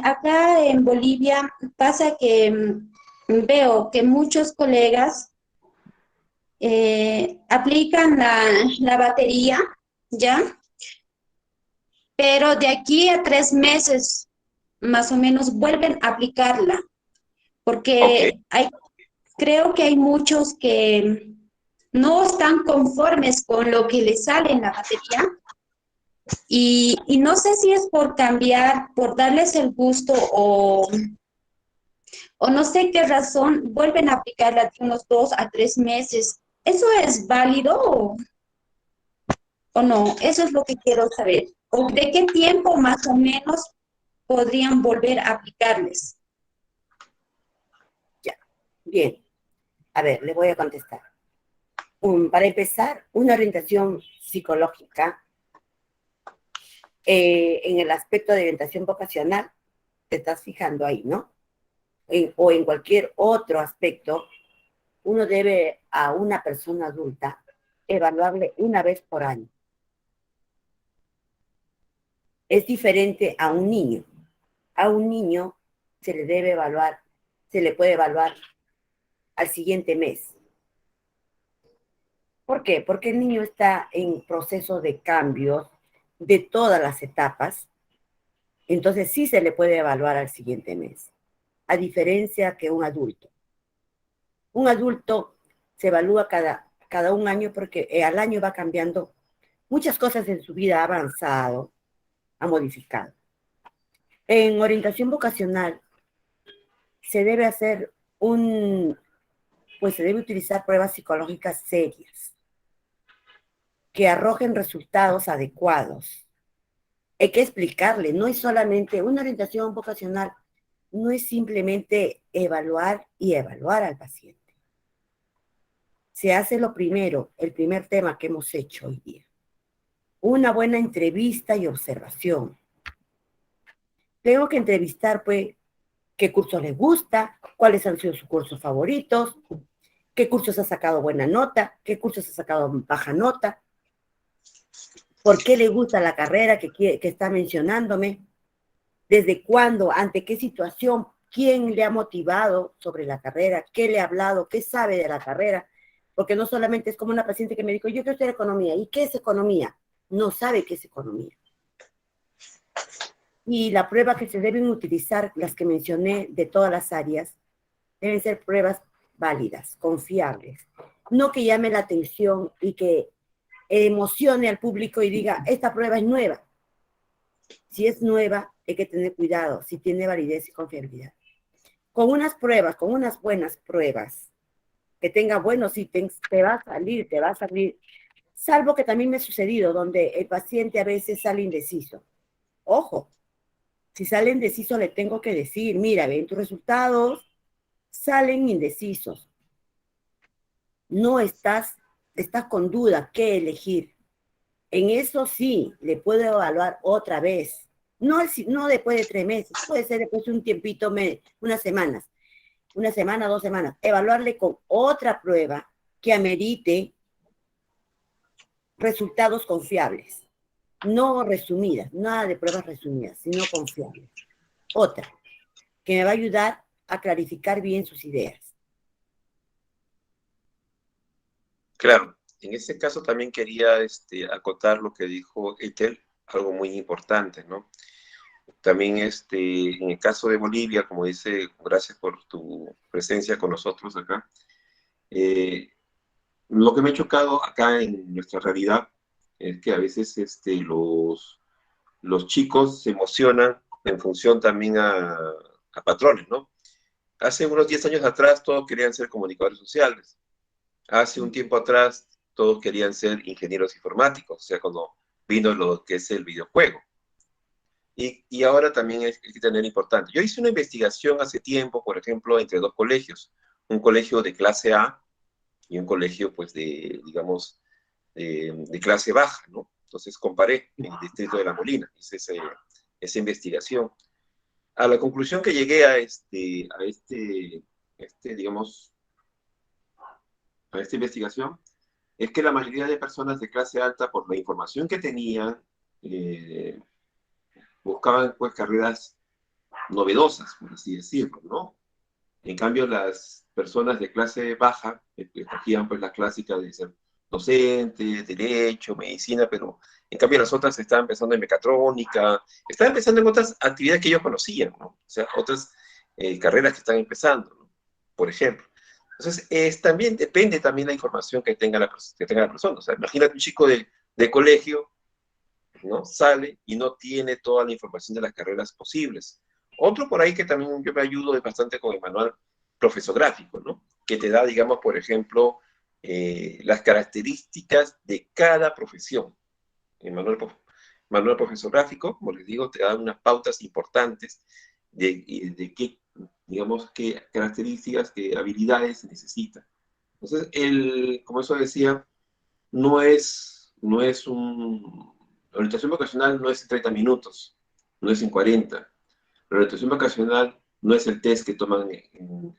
acá en Bolivia pasa que veo que muchos colegas aplican la batería, ¿ya? Pero de aquí a 3 meses, más o menos, vuelven a aplicarla. Ok, Porque creo que hay muchos que no están conformes con lo que les sale en la batería y no sé si es por cambiar, por darles el gusto o no sé qué razón, vuelven a aplicarla de unos 2 a 3 meses. ¿Eso es válido o no? Eso es lo que quiero saber. ¿O de qué tiempo más o menos podrían volver a aplicarles? Ya. Bien. A ver, le voy a contestar. Para empezar, una orientación psicológica en el aspecto de orientación vocacional, te estás fijando ahí, ¿no? O en cualquier otro aspecto, uno debe a una persona adulta evaluarle una vez por año. Es diferente a un niño. A un niño se le debe evaluar, se le puede evaluar al siguiente mes. ¿Por qué? Porque el niño está en proceso de cambios de todas las etapas, entonces sí se le puede evaluar al siguiente mes, a diferencia que un adulto. Un adulto se evalúa cada un año porque al año va cambiando muchas cosas en su vida, ha avanzado, ha modificado. En orientación vocacional se debe hacer pues se debe utilizar pruebas psicológicas serias que arrojen resultados adecuados. Hay que explicarle, no es solamente una orientación vocacional, no es simplemente evaluar y evaluar al paciente. Se hace lo primero, el primer tema que hemos hecho hoy día. Una buena entrevista y observación. Tengo que entrevistar, pues, qué curso le gusta, cuáles han sido sus cursos favoritos, qué cursos ha sacado buena nota, qué cursos ha sacado baja nota, por qué le gusta la carrera que está mencionándome, desde cuándo, ante qué situación, quién le ha motivado sobre la carrera, qué le ha hablado, qué sabe de la carrera, porque no solamente es como una paciente que me dijo, yo quiero estudiar economía, ¿y qué es economía? No sabe qué es economía. Y la prueba que se deben utilizar, las que mencioné de todas las áreas, deben ser pruebas válidas, confiables, no que llame la atención y que emocione al público y diga, esta prueba es nueva. Si es nueva, hay que tener cuidado, si tiene validez y confiabilidad. Con unas pruebas, con unas buenas pruebas, que tenga buenos ítems, te va a salir, salvo que también me ha sucedido, donde el paciente a veces sale indeciso. Ojo, si sale indeciso le tengo que decir, mira, ven tus resultados, salen indecisos. No estás estás con duda qué elegir, en eso sí, le puedo evaluar otra vez. No después de 3 meses, puede ser después de un tiempito, unas semanas, una semana, 2 semanas. Evaluarle con otra prueba que amerite resultados confiables. No resumidas, nada de pruebas resumidas, sino confiables. Otra, que me va a ayudar a clarificar bien sus ideas. Claro, en ese caso también quería acotar lo que dijo Etel, algo muy importante, ¿no? También en el caso de Bolivia, como dice, gracias por tu presencia con nosotros acá. Lo que me ha chocado acá en nuestra realidad es que a veces los chicos se emocionan en función también a patrones, ¿no? Hace unos 10 años atrás todos querían ser comunicadores sociales. Hace un tiempo atrás todos querían ser ingenieros informáticos, o sea, cuando vino lo que es el videojuego. Y ahora también hay que tener importante. Yo hice una investigación hace tiempo, por ejemplo, entre 2 colegios. Un colegio de clase A y un colegio, pues, digamos, de clase baja, ¿no? Entonces comparé en el distrito de La Molina, hice esa investigación. A la conclusión que llegué digamos, a esta investigación, es que la mayoría de personas de clase alta, por la información que tenían, buscaban pues carreras novedosas, por así decirlo, ¿no? En cambio, las personas de clase baja escogían pues la clásica de ser docente, derecho, medicina, pero en cambio las otras estaban pensando en mecatrónica, estaban pensando en otras actividades que ellos conocían, ¿no? O sea, otras carreras que están empezando, ¿no? Por ejemplo. Entonces, también depende también la información que tenga que tenga la persona. O sea, imagínate un chico de colegio, ¿no? Sale y no tiene toda la información de las carreras posibles. Otro por ahí que también yo me ayudo es bastante con el manual profesográfico, ¿no? Que te da, digamos, por ejemplo, las características de cada profesión. El manual profesográfico, como les digo, te da unas pautas importantes de qué, digamos, qué características, qué habilidades se necesitan. Entonces, como eso decía, la orientación vocacional no es en 30 minutos, no es en 40. La orientación vocacional no es el test que toman en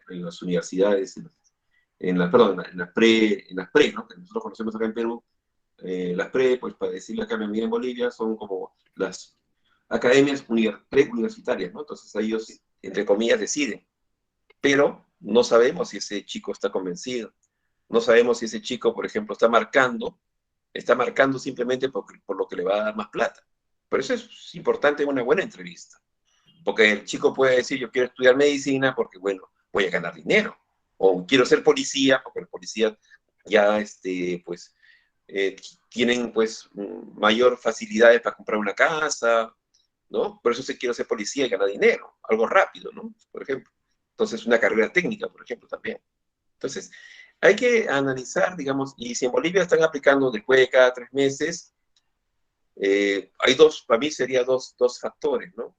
las universidades, perdón, en las pre, ¿no? Que nosotros conocemos acá en Perú. Las pre, pues para decirle acá en Bolivia, son como las academias preuniversitarias, ¿no? Entonces ellos, entre comillas, deciden. Pero no sabemos si ese chico está convencido. No sabemos si ese chico, por ejemplo, está marcando simplemente por lo que le va a dar más plata. Por eso es importante una buena entrevista. Porque el chico puede decir, yo quiero estudiar medicina porque, bueno, voy a ganar dinero. O quiero ser policía, porque los policías ya, pues, eh, tienen, pues, mayor facilidades para comprar una casa, ¿no? Por eso quiero ser policía y ganar dinero, algo rápido, ¿no? Por ejemplo. Entonces, una carrera técnica, por ejemplo, también. Entonces, hay que analizar, digamos, y si en Bolivia están aplicando después de cada 3 meses, hay para mí sería dos factores, ¿no?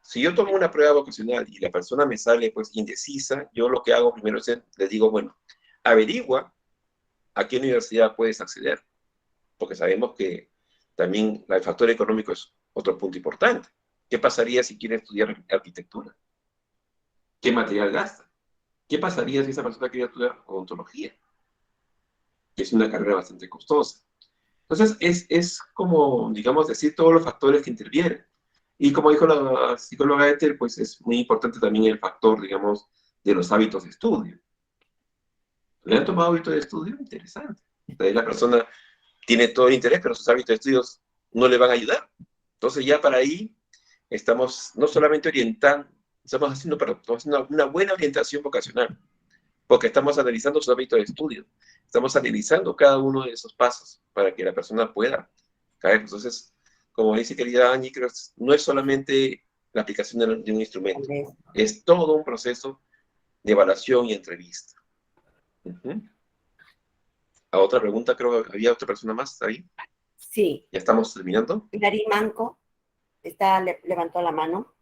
Si yo tomo una prueba vocacional y la persona me sale pues indecisa, yo lo que hago primero es le digo, bueno, averigua a qué universidad puedes acceder, porque sabemos que también el factor económico es otro punto importante. ¿Qué pasaría si quiere estudiar arquitectura? ¿Qué material gasta? ¿Qué pasaría si esa persona quiere estudiar odontología? Que es una carrera bastante costosa. Entonces, es como, digamos, decir todos los factores que intervienen. Y como dijo la psicóloga Ethel, pues es muy importante también el factor, digamos, de los hábitos de estudio. ¿Le han tomado hábitos de estudio? Interesante. Entonces, la persona tiene todo el interés, pero sus hábitos de estudios no le van a ayudar. Entonces, ya para ahí estamos no solamente orientando, estamos haciendo una buena orientación vocacional, porque estamos analizando sus hábitos de estudio. Estamos analizando cada uno de esos pasos para que la persona pueda caer. Entonces, como dice querida Angie, creo que no es solamente la aplicación de un instrumento, es todo un proceso de evaluación y entrevista. A otra pregunta, creo que había otra persona más ahí. Sí. Ya estamos terminando. Clary Manco levantó la mano.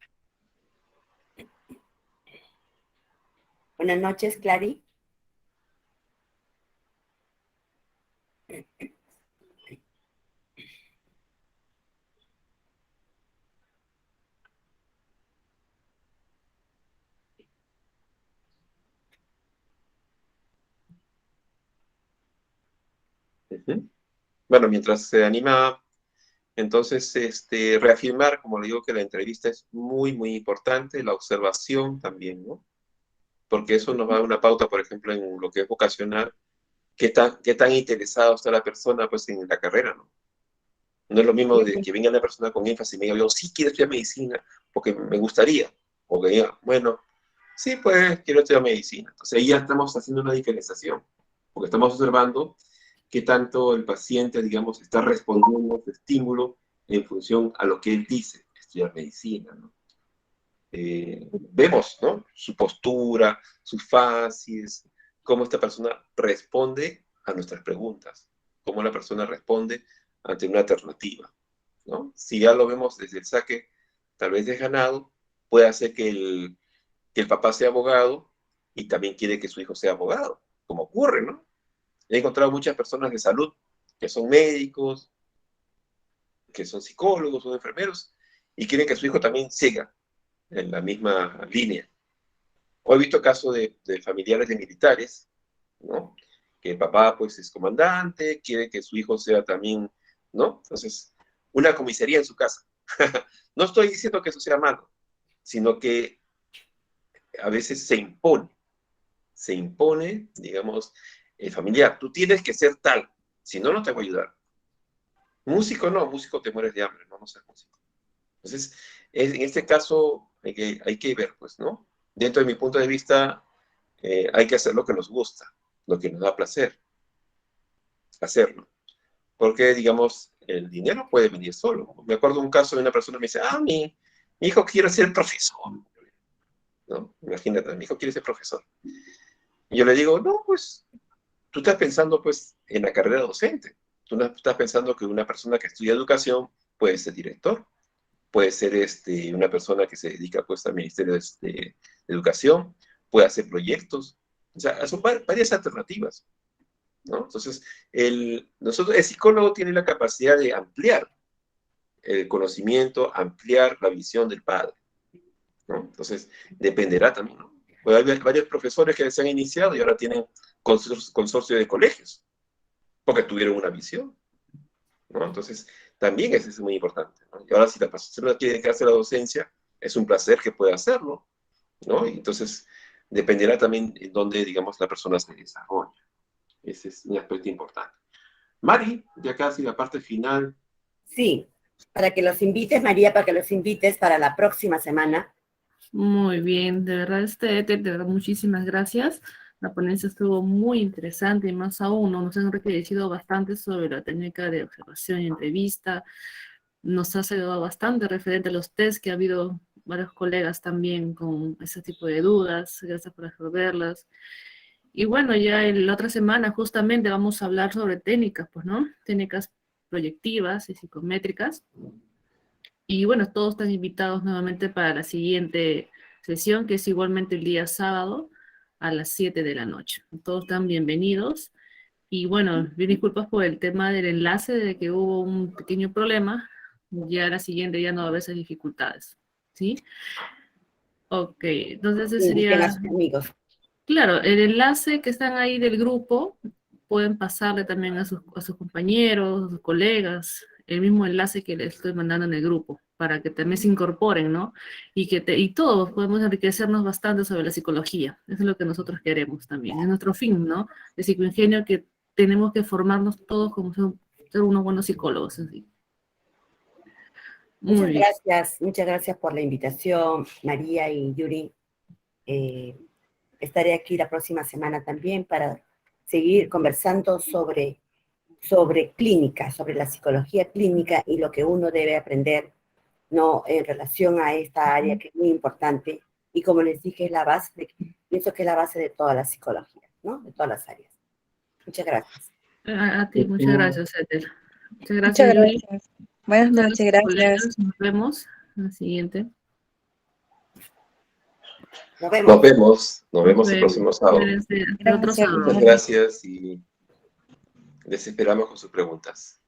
Buenas noches, Clary. Ujú. Bueno, mientras se anima, entonces, reafirmar, como le digo, que la entrevista es muy, muy importante, la observación también, ¿no? Porque eso nos va a dar una pauta, por ejemplo, en lo que es vocacional, qué tan interesado está la persona, pues, en la carrera, ¿no? No es lo mismo de que venga una persona con énfasis y me diga, yo sí quiero estudiar medicina, porque me gustaría, o que diga, bueno, sí, pues, quiero estudiar medicina. Entonces ahí ya estamos haciendo una diferenciación, porque estamos observando qué tanto el paciente, digamos, está respondiendo a su estímulo en función a lo que él dice, estudiar medicina, ¿no? Vemos, ¿no? Su postura, sus fases, cómo esta persona responde a nuestras preguntas, cómo la persona responde ante una alternativa, ¿no? Si ya lo vemos desde el saque, tal vez desganado, puede hacer que el papá sea abogado y también quiere que su hijo sea abogado, como ocurre, ¿no? He encontrado muchas personas de salud que son médicos, que son psicólogos, son enfermeros, y quieren que su hijo también siga en la misma línea. O he visto casos de familiares de militares, ¿no? Que el papá, pues, es comandante, quiere que su hijo sea también, ¿no? Entonces, una comisaría en su casa. No estoy diciendo que eso sea malo, sino que a veces se impone, digamos, el familiar. Tú tienes que ser tal, si no, no te voy a ayudar. Músico no, músico te mueres de hambre, no seas músico. Entonces, en este caso hay que ver, pues, ¿no? Dentro de mi punto de vista, hay que hacer lo que nos gusta, lo que nos da placer, hacerlo. Porque, digamos, el dinero puede venir solo. Me acuerdo un caso de una persona que me dice, mi hijo quiere ser profesor, ¿no? Imagínate, mi hijo quiere ser profesor. Y yo le digo, no, pues, tú estás pensando, pues, en la carrera docente. Tú no estás pensando que una persona que estudia educación puede ser director, puede ser una persona que se dedica, pues, al Ministerio de Educación, puede hacer proyectos. O sea, son varias alternativas, ¿no? Entonces, el psicólogo tiene la capacidad de ampliar el conocimiento, ampliar la visión del padre, ¿no? Entonces, dependerá también, ¿no? Pues hay varios profesores que se han iniciado y ahora tienen consorcio de colegios, porque tuvieron una visión, ¿no? Entonces, también eso es muy importante, ¿no? Y ahora, si la persona quiere dedicarse a la docencia, es un placer que pueda hacerlo, ¿no? Y entonces, dependerá también en dónde, digamos, la persona se desarrolla. Ese es un aspecto importante. Mari, ya casi la parte final. Sí, para que los invites, María, para que los invites para la próxima semana. Muy bien, de verdad, de verdad, muchísimas gracias. La ponencia estuvo muy interesante y más aún, ¿no? Nos han enriquecido bastante sobre la técnica de observación y entrevista. Nos ha ayudado bastante referente a los test que ha habido varios colegas también con ese tipo de dudas. Gracias por resolverlas. Y bueno, ya en la otra semana justamente vamos a hablar sobre técnicas, pues, ¿no? Técnicas proyectivas y psicométricas. Y bueno, todos están invitados nuevamente para la siguiente sesión, que es igualmente el día sábado a las 7 de la noche. Todos están bienvenidos. Y bueno, mil disculpas por el tema del enlace, de que hubo un pequeño problema. Ya la siguiente ya no va a haber esas dificultades. ¿Sí? Ok, entonces ese Inviten a sería... sus amigos. Claro, el enlace que están ahí del grupo, pueden pasarle también a sus compañeros, a sus colegas, el mismo enlace que les estoy mandando en el grupo, para que también se incorporen, ¿no? Y todos podemos enriquecernos bastante sobre la psicología. Eso es lo que nosotros queremos también. Es nuestro fin, ¿no? De Psicoingenio, que tenemos que formarnos todos como ser unos buenos psicólogos. Así. Muy bien. Muchas gracias por la invitación, María y Yuri. Estaré aquí la próxima semana también para seguir conversando sobre clínica, sobre la psicología clínica y lo que uno debe aprender, ¿no? En relación a esta área que es muy importante y, como les dije, es la base, pienso que es la base de toda la psicología, ¿no? De todas las áreas. Muchas gracias. A ti, muchas gracias, Ethel. Muchas gracias, Muchas Yuri. gracias. Buenas noches, gracias. Colegas, nos vemos en la siguiente. Nos vemos. Nos vemos el próximo sábado. Hasta el otro sábado. Muchas gracias y les esperamos con sus preguntas.